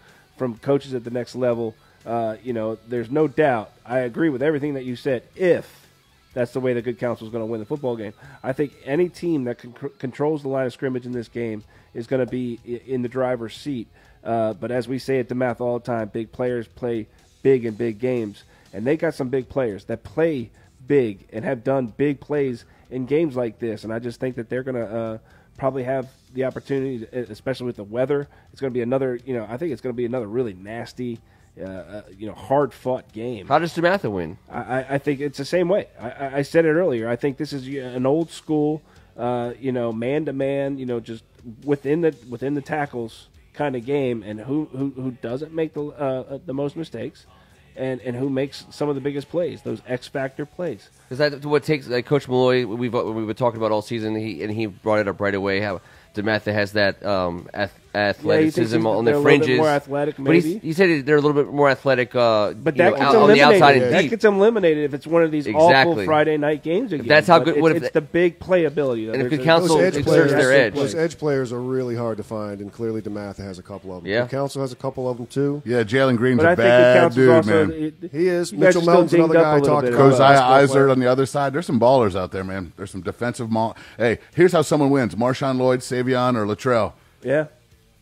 coaches at the next level. There's no doubt. I agree with everything that you said. If that's the way the good counsel is going to win the football game, I think any team that controls the line of scrimmage in this game is going to be in the driver's seat. But as we say at DeMatha all the time, big players play big in big games, and they got some big players that play big and have done big plays in games like this. And I just think that they're going to probably have the opportunity, especially with the weather. It's going to be another, I think it's going to be another really nasty, hard-fought game. How does DeMatha win? I think it's the same way. I said it earlier. I think this is an old school, man-to-man, just within the tackles kind of game, and who doesn't make the most mistakes. And who makes some of the biggest plays, those X-factor plays. Is that what takes Coach Malloy, we've been talking about all season, he brought it up right away, how DeMatha has that athleticism on the fringes. More athletic, maybe. But he said they're a little bit more athletic but that gets on the outside and that deep. gets eliminated if it's one of these awful Friday night games again. That's how good. It's the big playability. And if the council exerts their edge. Those edge players are really hard to find, and clearly DeMatha has a couple of them. Yeah. The council has a couple of them, too. Yeah, Jalen Green's a bad dude, man. He is. Mitchell Melton's another guy I talked about. Josiah Eisler on the other side. There's some ballers out there, man. There's some defensive Hey, here's how someone wins. Marshawn Lloyd, Savion, or Latrell. Yeah.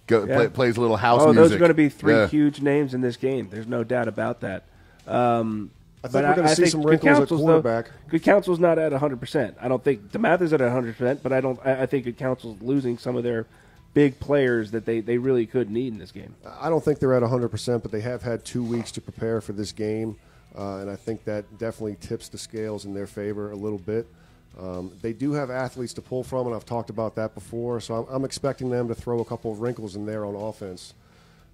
Plays a little house music. Those are going to be three huge names in this game. There's no doubt about that. I think we're going to see some wrinkles at quarterback. Good counsel's not at 100%. I don't think DeMatha's at 100%, but I think good counsel's losing some of their big players that they really could need in this game. I don't think they're at 100%, but they have had 2 weeks to prepare for this game, and I think that definitely tips the scales in their favor a little bit. They do have athletes to pull from, and I've talked about that before, so I'm expecting them to throw a couple of wrinkles in there on offense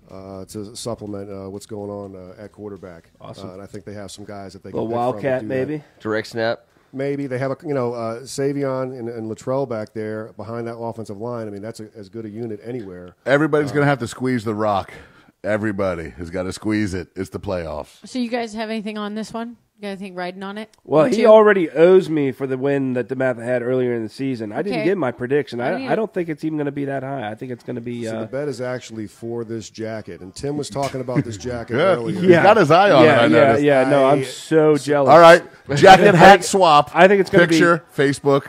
to supplement what's going on at quarterback. Awesome. And I think they have some guys that they can pick Wildcat, from maybe? That. Direct snap. Maybe. They have, Savion and Latrell back there behind that offensive line. I mean, that's as good a unit anywhere. Everybody's going to have to squeeze the rock. Everybody has got to squeeze it. It's the playoffs. So you guys have anything on this one? You got anything riding on it? Well, he already owes me for the win that DeMatha had earlier in the season. I didn't give my prediction. I don't think it's even going to be that high. I think it's going to be... So the bet is actually for this jacket. And Tim was talking about this jacket earlier. He's got his eye on it. No, I'm so jealous. All right, jacket hat swap. I think it's going to be... Picture, Facebook,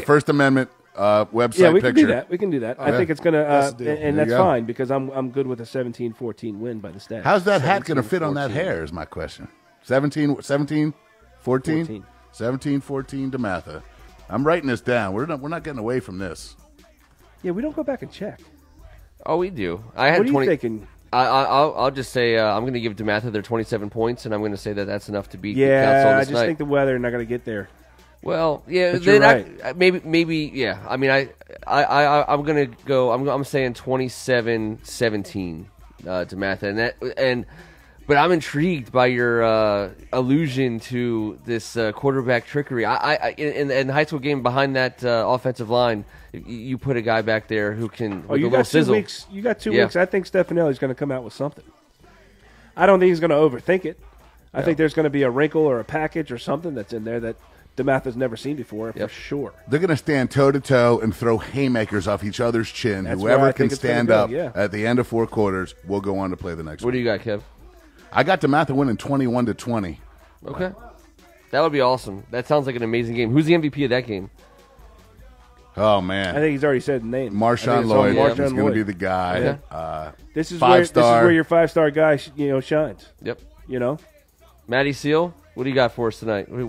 First Amendment website we picture. Can do that. We can do that. I think it's going to... and that's fine because I'm good with a 17-14 win by the stats. How's that hat going to fit on that hair is my question. 17, 14? 17, 14 DeMatha. I'm writing this down. We're not getting away from this. Yeah, we don't go back and check. Oh, we do. I had what are you thinking? I'll just say I'm going to give DeMatha their 27 points, and I'm going to say that's enough to beat. Yeah, I just think the weather not going to get there. Well, yeah, but you're right. Maybe, yeah. I mean, I'm going to go. I'm saying 27-17 DeMatha, But I'm intrigued by your allusion to this quarterback trickery. In the high school game behind that offensive line, you put a guy back there who can with a little sizzle. 2 weeks. You got 2 weeks. I think Stefanelli's going to come out with something. I don't think he's going to overthink it. I think there's going to be a wrinkle or a package or something that's in there that DeMatha's never seen before, for sure. They're going to stand toe-to-toe and throw haymakers off each other's chin. Whoever can stand up at the end of 4 quarters will go on to play the next one. What do you got, Kev? I got DeMatha winning 21-20. Okay. That would be awesome. That sounds like an amazing game. Who's the MVP of that game? Oh, man. I think he's already said the name. Marshawn Lloyd is going to be the guy. Okay. This is where your 5-star guy shines. Yep. Matty Seal, what do you got for us tonight? What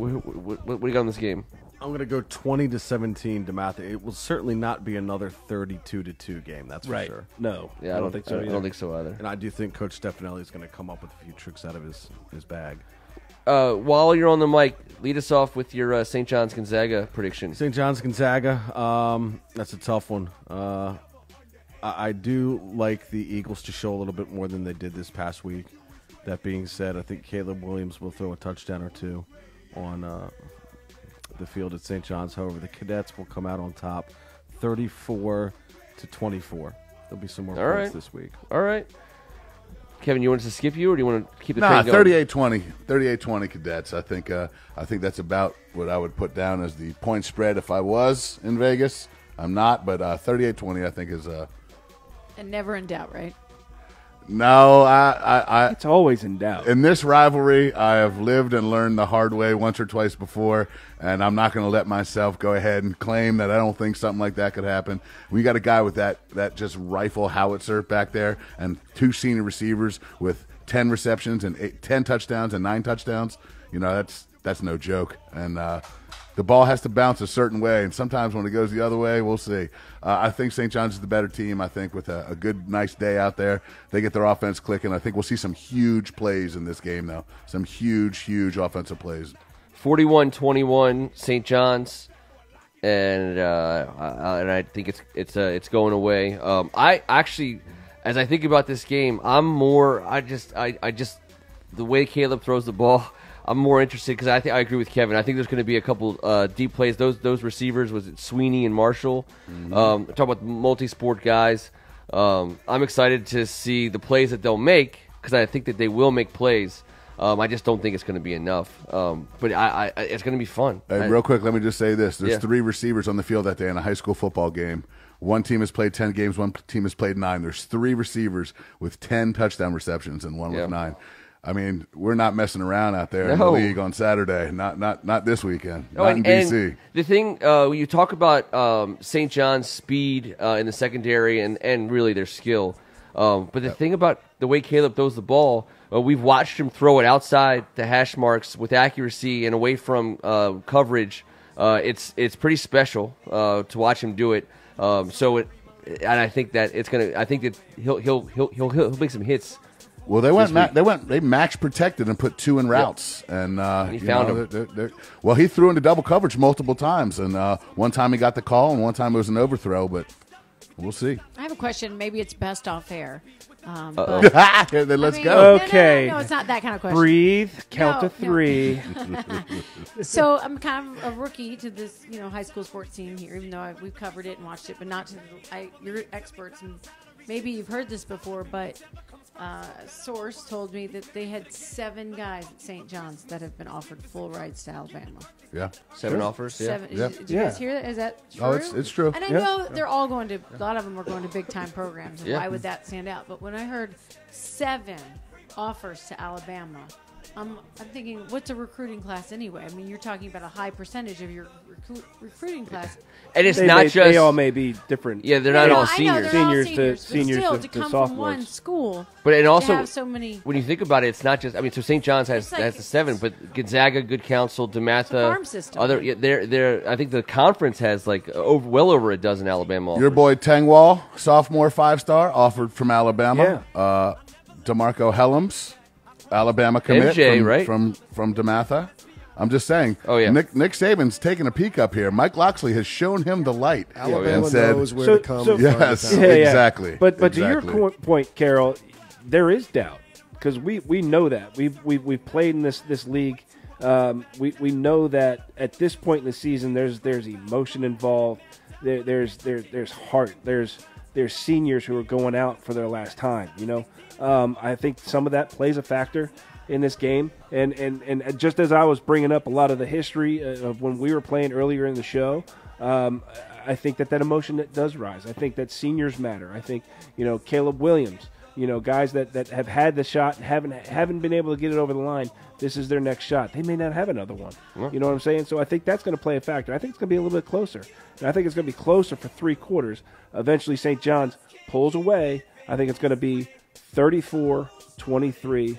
do you got in this game? I'm going to go 20-17 DeMatha. It will certainly not be another 32-2 game. That's for sure. No. Yeah, I don't think so. I don't think so either. And I do think Coach Stefanelli is going to come up with a few tricks out of his bag. While you're on the mic, lead us off with your St. John's Gonzaga prediction. St. John's Gonzaga, that's a tough one. I do like the Eagles to show a little bit more than they did this past week. That being said, I think Caleb Williams will throw a touchdown or two on the field at St. John's. However, the Cadets will come out on top 34-24. There'll be some more points this week. All right. Kevin, you want us to skip you, or do you want to keep the train going? 38-20. 38-20 Cadets. I think that's about what I would put down as the point spread if I was in Vegas. I'm not, but 38-20 I think is and never in doubt, right? No, it's always in doubt. In this rivalry, I have lived and learned the hard way once or twice before, and I'm not going to let myself go ahead and claim that I don't think something like that could happen. We got a guy with that just rifle howitzer back there, and 2 senior receivers with 10 receptions and 10 touchdowns and 9 touchdowns. That's no joke. And the ball has to bounce a certain way, and sometimes when it goes the other way, we'll see. I think St. John's is the better team. I think with a good, nice day out there, they get their offense clicking. I think we'll see some huge plays in this game, though. Some huge, huge offensive plays. 41-21 St. John's, and I think it's going away. I actually, as I think about this game, I just the way Caleb throws the ball, I'm more interested because I agree with Kevin. I think there's going to be a couple deep plays. Those receivers, was it Sweeney and Marshall? Talk about multi-sport guys. I'm excited to see the plays that they'll make because I think that they will make plays. I just don't think it's going to be enough. But it's going to be fun. Hey, real quick, let me just say this. There's 3 receivers on the field that day in a high school football game. One team has played 10 games. One team has played 9. There's 3 receivers with 10 touchdown receptions and one with 9. I mean, we're not messing around out there in the league on Saturday. Not this weekend. Not in BC. And the thing, when you talk about St. John's speed in the secondary and really their skill, but the thing about the way Caleb throws the ball, we've watched him throw it outside the hash marks with accuracy and away from coverage. It's pretty special to watch him do it. And I think that it's gonna. I think that he'll make some hits. Well, they max protected and put 2 in routes, and he found him. Well, he threw into double coverage multiple times, and one time he got the call, and one time it was an overthrow. But we'll see. I have a question. Maybe it's best off air. Then let's go. Okay. No, it's not that kind of question. Breathe. Count to 3. So I'm kind of a rookie to this, high school sports team here, even though we've covered it and watched it, but not to you're experts, and maybe you've heard this before, but a source told me that they had 7 guys at St. John's that have been offered full rides to Alabama. Yeah. 7 offers. Yeah. 7. Did you guys hear that? Is that true? Oh, it's true. And I know they're all going to. A lot of them are going to big time programs. And why would that stand out? But when I heard 7 offers to Alabama, I'm thinking, what's a recruiting class anyway? I mean, you're talking about a high percentage of your recruiting class. And it's not just they all may be different. Yeah, they're not all seniors. Seniors to still, to come sophomores. from one school. But it also, to have so many. when you think about it, it's not just. I mean, so St. John's has the 7, but Gonzaga, Good Counsel, DeMatha, farm system. They're. I think the conference has well over a dozen Alabama offers. Your boy Tangwall, sophomore 5-star, offered from Alabama. Yeah. DeMarco Helms, Alabama commit from DeMatha. I'm just saying. Oh yeah. Nick Saban's taking a peek up here. Mike Loxley has shown him the light. Alabama knows where to come. Yes, exactly. But to your point, Carol, there is doubt because we know that we've played in this league. We know that at this point in the season, there's emotion involved. There's heart. There's seniors who are going out for their last time. I think some of that plays a factor in this game, and just as I was bringing up a lot of the history of when we were playing earlier in the show, I think that emotion that does rise. I think that seniors matter. I think Caleb Williams, guys that have had the shot and haven't been able to get it over the line. This is their next shot. They may not have another one. You know what I'm saying? So I think that's going to play a factor. I think it's going to be a little bit closer, and I think it's going to be closer for 3 quarters. Eventually, St. John's pulls away. I think it's going to be 34-23.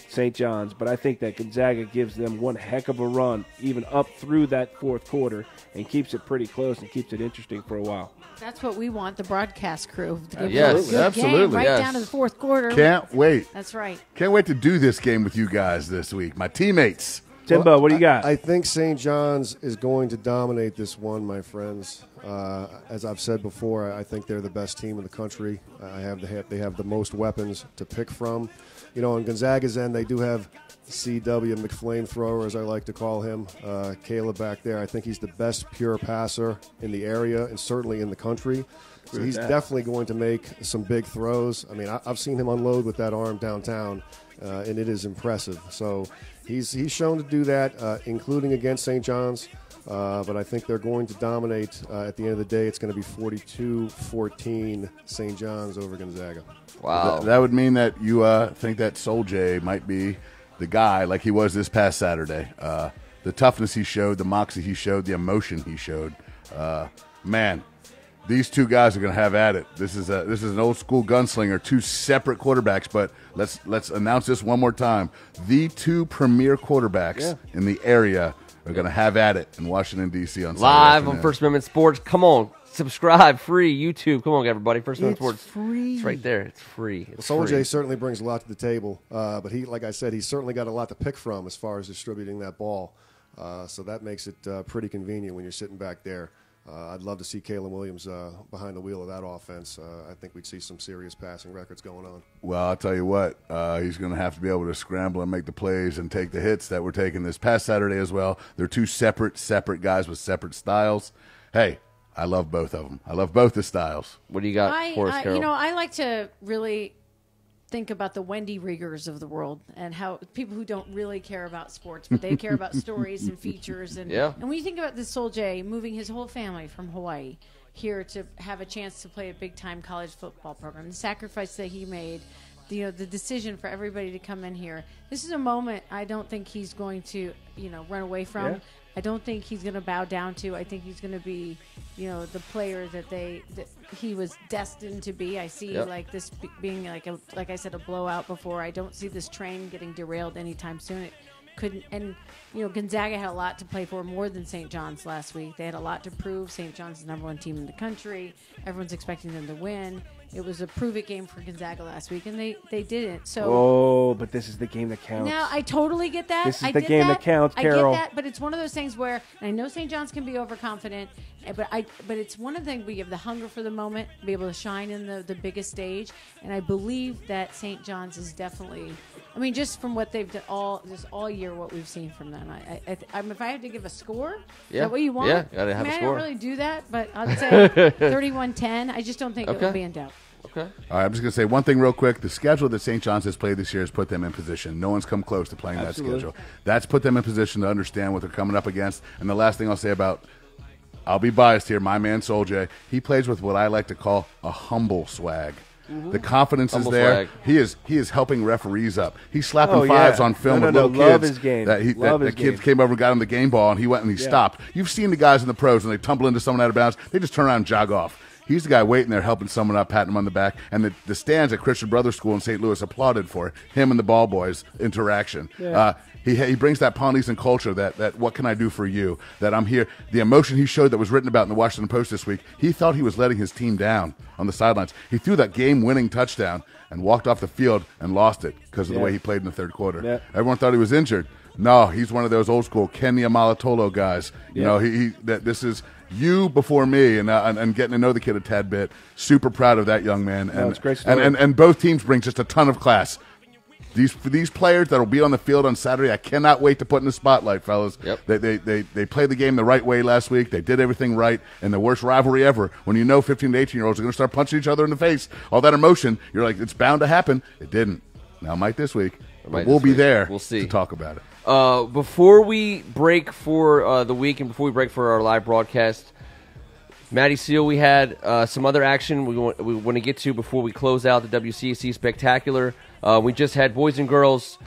St. John's, but I think that Gonzaga gives them one heck of a run, even up through that 4th quarter, and keeps it pretty close and keeps it interesting for a while. That's what we want, the broadcast crew. To give yes, absolutely. Game right down to the 4th quarter. Can't wait. That's right. Can't wait to do this game with you guys this week, my teammates. Timbo, what do you got? I think St. John's is going to dominate this one, my friends. As I've said before, I think they're the best team in the country. They have the most weapons to pick from. On Gonzaga's end, they do have CW McFlamethrower, as I like to call him, Caleb back there. I think he's the best pure passer in the area and certainly in the country. So he's definitely going to make some big throws. I mean, I've seen him unload with that arm downtown, and it is impressive. So he's shown to do that, including against St. John's. But I think they're going to dominate. At the end of the day, it's going to be 42-14 St. John's over Gonzaga. Wow. That would mean that you think that Sol J might be the guy like he was this past Saturday. The toughness he showed, the moxie he showed, the emotion he showed. Man, these 2 guys are going to have at it. This is an old school gunslinger, 2 separate quarterbacks. But let's announce this one more time: the 2 premier quarterbacks in the area They're going to have at it in Washington, D.C. on Saturday Live afternoon. on First Amendment Sports. Come on. Subscribe. Free. YouTube. Come on, everybody. First Amendment Sports. Free. It's right there. It's free. It's Sol free. J certainly brings a lot to the table, but he, like I said, he's certainly got a lot to pick from as far as distributing that ball. So that makes it pretty convenient when you're sitting back there. I'd love to see Caleb Williams behind the wheel of that offense. I think we'd see some serious passing records going on. Well, I'll tell you what, he's going to have to be able to scramble and make the plays and take the hits that were taken this past Saturday as well. They're two separate guys with separate styles. Hey, I love both of them. I love both the styles. What do you got for us, Carol? I like to really think about the Wendy Riegers of the world and how people who don't really care about sports, but they care about stories and features. And when you think about this Sol J moving his whole family from Hawaii here to have a chance to play a big-time college football program, the sacrifice that he made, the decision for everybody to come in here. This is a moment I don't think he's going to, run away from. Yeah. I don't think he's going to bow down to. I think he's going to be, the player that he was destined to be. I see like this being like I said, a blowout before. I don't see this train getting derailed anytime soon. It couldn't. And Gonzaga had a lot to play for, more than St. John's last week. They had a lot to prove. St. John's is the #1 team in the country. Everyone's expecting them to win. It was a prove-it game for Gonzaga last week, and they didn't. So, but this is the game that counts. Now, I totally get that. This is the game that counts, Carol. I get that, but it's one of those things where, and I know St. John's can be overconfident, but it's one of the things where you have the hunger for the moment, be able to shine in the biggest stage, and I believe that St. John's is definitely, just from what they've done all year, what we've seen from them. If I had to give a score, is that what you want? Yeah, gotta have a score. I don't really do that, but I'd say 31-10. I just don't think it will be in doubt. Okay. All right, I'm just going to say one thing real quick. The schedule that St. John's has played this year has put them in position. No one's come close to playing that schedule. That's put them in position to understand what they're coming up against. And the last thing I'll say I'll be biased here, my man Sol J, he plays with what I like to call a humble swag. Mm-hmm. The confidence humble is there. Swag. He is helping referees up. He's slapping fives on film with little kids. Love his game. That kids came over and got him the game ball, and he went and he stopped. You've seen the guys in the pros, when they tumble into someone out of bounds, they just turn around and jog off. He's the guy waiting there, helping someone up, patting him on the back. And the stands at Christian Brothers School in St. Louis applauded for him and the ball boys' interaction. Yeah. He brings that Polynesian culture, that what can I do for you, that I'm here. The emotion he showed that was written about in the Washington Post this week, he thought he was letting his team down on the sidelines. He threw that game-winning touchdown and walked off the field and lost it because of the way he played in the third quarter. Yeah. Everyone thought he was injured. No, he's one of those old-school Kenya Malatolo guys. This is you before me, and getting to know the kid a tad bit. Super proud of that young man. And it's great story. And both teams bring just a ton of class. These players that will be on the field on Saturday, I cannot wait to put in the spotlight, fellas. Yep. They played the game the right way last week. They did everything right, and the worst rivalry ever. When 15 to 18-year-olds are going to start punching each other in the face, all that emotion, you're like, it's bound to happen. It didn't. Now it might this week. We'll be there. We'll see. To talk about it. Before we break for the week and before we break for our live broadcast, Matty Seal, we had some other action we want to get to before we close out the WCAC Spectacular. We just had boys and girls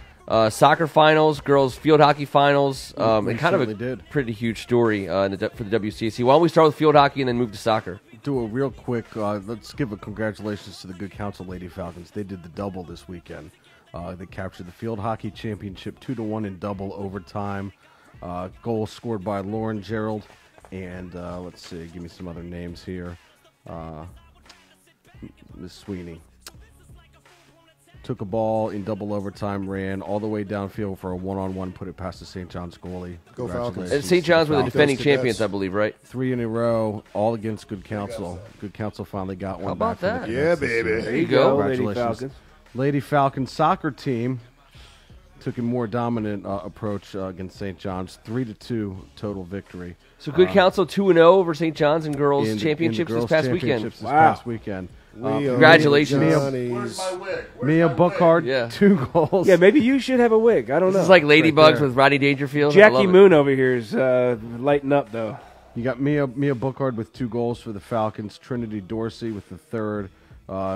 soccer finals, girls field hockey finals, and kind of a pretty huge story for the WCAC. Why don't we start with field hockey and then move to soccer? Do a real quick, let's give a congratulations to the Good Counsel Lady Falcons. They did the double this weekend. They captured the field hockey championship 2-1 in double overtime. Goal scored by Lauren Gerald. And let's see, give me some other names here. Miss Sweeney took a ball in double overtime, ran all the way downfield for a one-on-one, put it past the St. John's goalie. Go Falcons. And St. John's were the defending champions, I believe, right? 3 in a row, all against Good Counsel. Good Counsel finally got one. How about back that? Yeah, baby. There you go. Congratulations. Lady Falcons. Lady Falcons soccer team took a more dominant approach against St. John's, 3-2 total victory. So Good Counsel 2-0 over St. John's in girls championships this past weekend. Past weekend. Congratulations. Mia Buckhart, 2 goals. Yeah, maybe you should have a wig. I don't know. This is like Ladybugs with Rodney Dangerfield. Jackie Moon over here is lighting up, though. You got Mia Buckhart with 2 goals for the Falcons. Trinity Dorsey with the 3rd.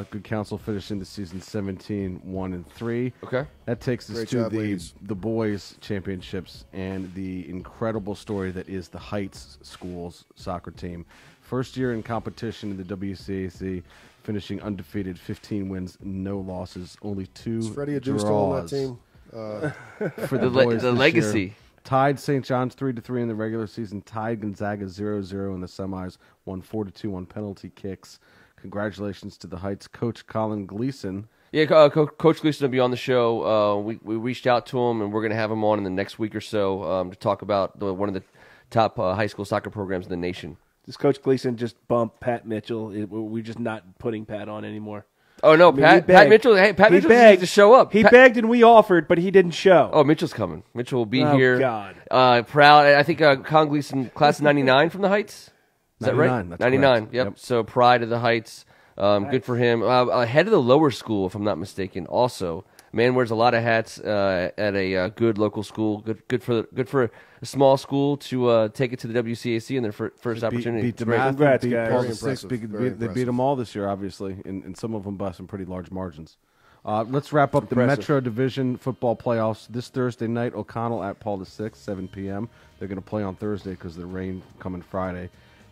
Good Counsel finishing the season 17-1-3. Okay. That takes us to the boys' championships and the incredible story that is the Heights Schools soccer team. First year in competition in the WCAC, finishing undefeated, 15 wins, no losses, only 2 Is Freddie draws. Adu still on that team? For the legacy. Tied St. John's 3-3 in the regular season. Tied Gonzaga 0-0 in the semis. Won 4-2 on penalty kicks. Congratulations to the Heights coach Colin Gleason. Yeah, Coach Gleason will be on the show. We reached out to him, and we're going to have him on in the next week or so to talk about one of the top high school soccer programs in the nation. Does Coach Gleason just bump Pat Mitchell? We're just not putting Pat on anymore. Oh no, Pat Mitchell. Hey, Pat Mitchell needs to show up. He begged and we offered, but he didn't show. Oh, Mitchell's coming. Mitchell will be here. Oh God, proud. I think Colin Gleason, class of '99 from the Heights. Is that right? 99. Yep. So pride of the Heights. Nice. Good for him. Head of the lower school, if I'm not mistaken. Also, man wears a lot of hats at a good local school. Good for a small school to take it to the WCAC in their first opportunity. Beat DeMath. Congrats, guys. They beat them all this year, obviously, and some of them by some pretty large margins. Let's wrap up the Metro Division football playoffs this Thursday night. O'Connell at Paul VI, 7 p.m. They're going to play on Thursday because the rain coming Friday.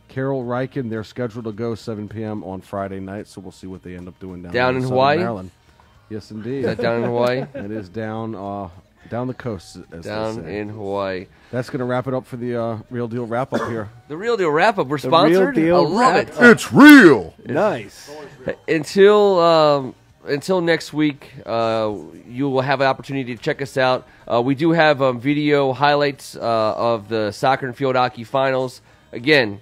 Carroll Riken, they're scheduled to go 7 p.m. on Friday night, so we'll see what they end up doing down in Hawaii, Maryland. Yes, indeed. Is that down in Hawaii? It is down the coast. Down in Hawaii. That's going to wrap it up for the Real Deal wrap up here. The Real Deal wrap up. We're sponsored. I love it. It's real. Nice. Until next week, you will have an opportunity to check us out. We do have video highlights of the soccer and field hockey finals. Again,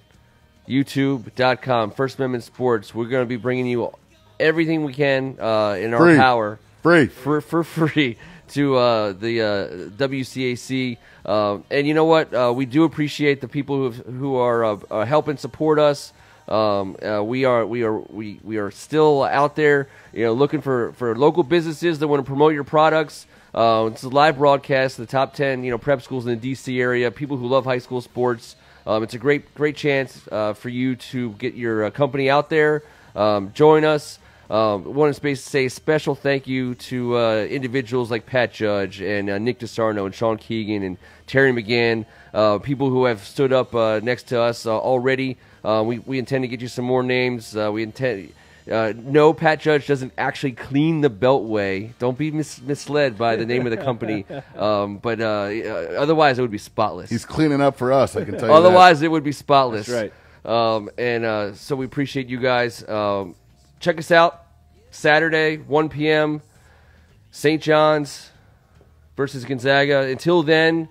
YouTube.com, First Amendment Sports. We're going to be bringing you everything we can in our power. For free to the WCAC. And you know what? We do appreciate the people who are helping support us. We are still out there, looking for local businesses that want to promote your products. It's a live broadcast, the top 10, prep schools in the D.C. area, people who love high school sports. It's a great chance for you to get your company out there. Join us. Want to say a special thank you to individuals like Pat Judge and Nick DeSarno and Sean Keegan and Terry McGann, people who have stood up next to us already. We intend to get you some more names. No, Pat Judge doesn't actually clean the Beltway. Don't be misled by the name of the company. But otherwise, it would be spotless. He's cleaning up for us, I can tell you Otherwise, it would be spotless. That's right. So we appreciate you guys. Check us out Saturday, 1 p.m., St. John's versus Gonzaga. Until then,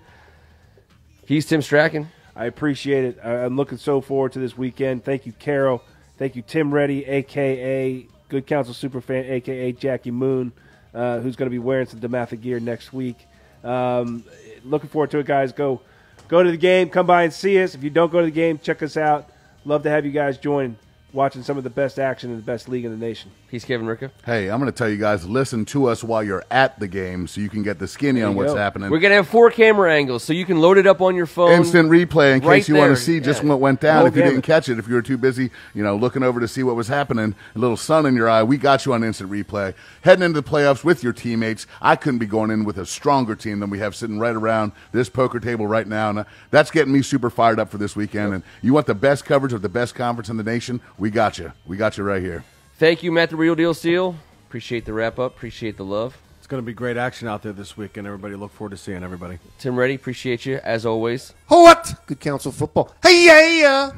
he's Tim Strachan. I appreciate it. I'm looking so forward to this weekend. Thank you, Carol. Thank you, Tim Reddy, a.k.a. Good Counsel Superfan, a.k.a. Jackie Moon, who's going to be wearing some DeMatha gear next week. Looking forward to it, guys. Go to the game. Come by and see us. If you don't go to the game, check us out. Love to have you guys join watching some of the best action in the best league in the nation. He's Kevin Ricca. Hey, I'm going to tell you guys, listen to us while you're at the game so you can get the skinny on what's happening. We're going to have 4 camera angles so you can load it up on your phone. Instant replay in case you want to see just what went down. If you gamut. didn't catch it, if you were too busy, looking over to see what was happening, a little sun in your eye, we got you on instant replay. Heading into the playoffs with your teammates, I couldn't be going in with a stronger team than we have sitting right around this poker table right now. And that's getting me super fired up for this weekend. And you want the best coverage of the best conference in the nation? We got you. We got you right here. Thank you, Matt the Real Deal Seal. Appreciate the wrap-up. Appreciate the love. It's going to be great action out there this weekend. Everybody, look forward to seeing everybody. Tim Reddy, appreciate you, as always. What? Good Counsel Football. Hey, yeah.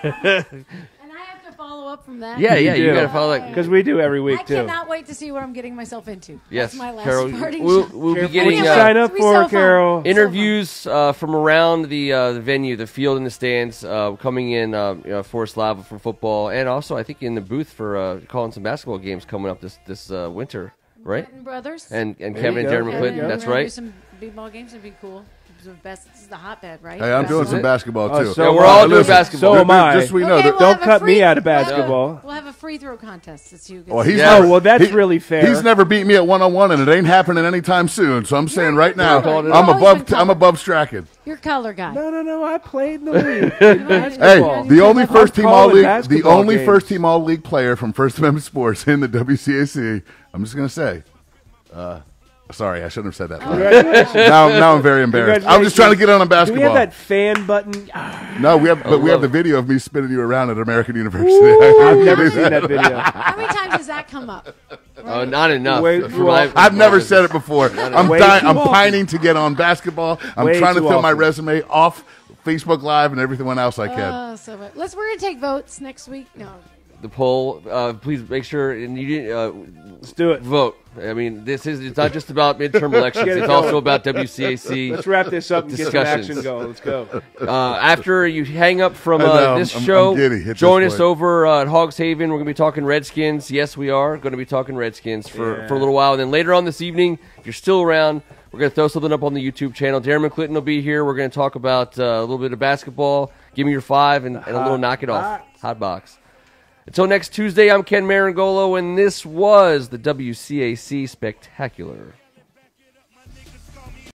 And I have to follow up from that. Yeah, you got to follow that. Because we do every week, too. I cannot wait to see what I'm getting myself into. Yes, That's my last Carol, parting we'll shot. be getting sign up for, Carol. interviews from around the venue, the field and the stands, coming in for Slava for football, and also I think in the booth for calling some basketball games coming up this winter, right? Clinton Brothers. And Kevin and Jeremy Clinton, that's right. Do some b-ball games would be cool. This is the hotbed, right? Hey, I'm doing some basketball, too. So we're all doing basketball. So am I. Just so we know, don't cut me out of basketball. We'll have a free throw contest. That's you. Well, that's really fair. He's never beat me at one-on-one, and it ain't happening anytime soon. So I'm saying right now, I'm above Strachan. You're color guy. No. I played in the league. Hey, the only first team all league player from First Amendment Sports in the WCAC. I'm just gonna say. Sorry, I shouldn't have said that. Now I'm very embarrassed. I'm just trying to get on basketball. Do we have that fan button? No, we have the video of me spinning you around at American University. I've never seen that video. How many times does that come up? Right. Not enough. I've never said it before. I'm pining to get on basketball. I'm trying to fill my resume off Facebook Live and everything else I can. We're going to take votes next week. No. The poll, please make sure, and let's do it. Vote. I mean, it's not just about midterm elections. It's also about WCAC. Let's wrap this up and get some action going. Let's go. After you hang up from this show, join us over at Hogs Haven. We're going to be talking Redskins. Yes, we are going to be talking Redskins for a little while. And then later on this evening, if you're still around, we're going to throw something up on the YouTube channel. Darren McClinton will be here. We're going to talk about a little bit of basketball. Give me your 5 and a little knock it off. Hot box. Until next Tuesday, I'm Ken Marangolo, and this was the WCAC Spectacular.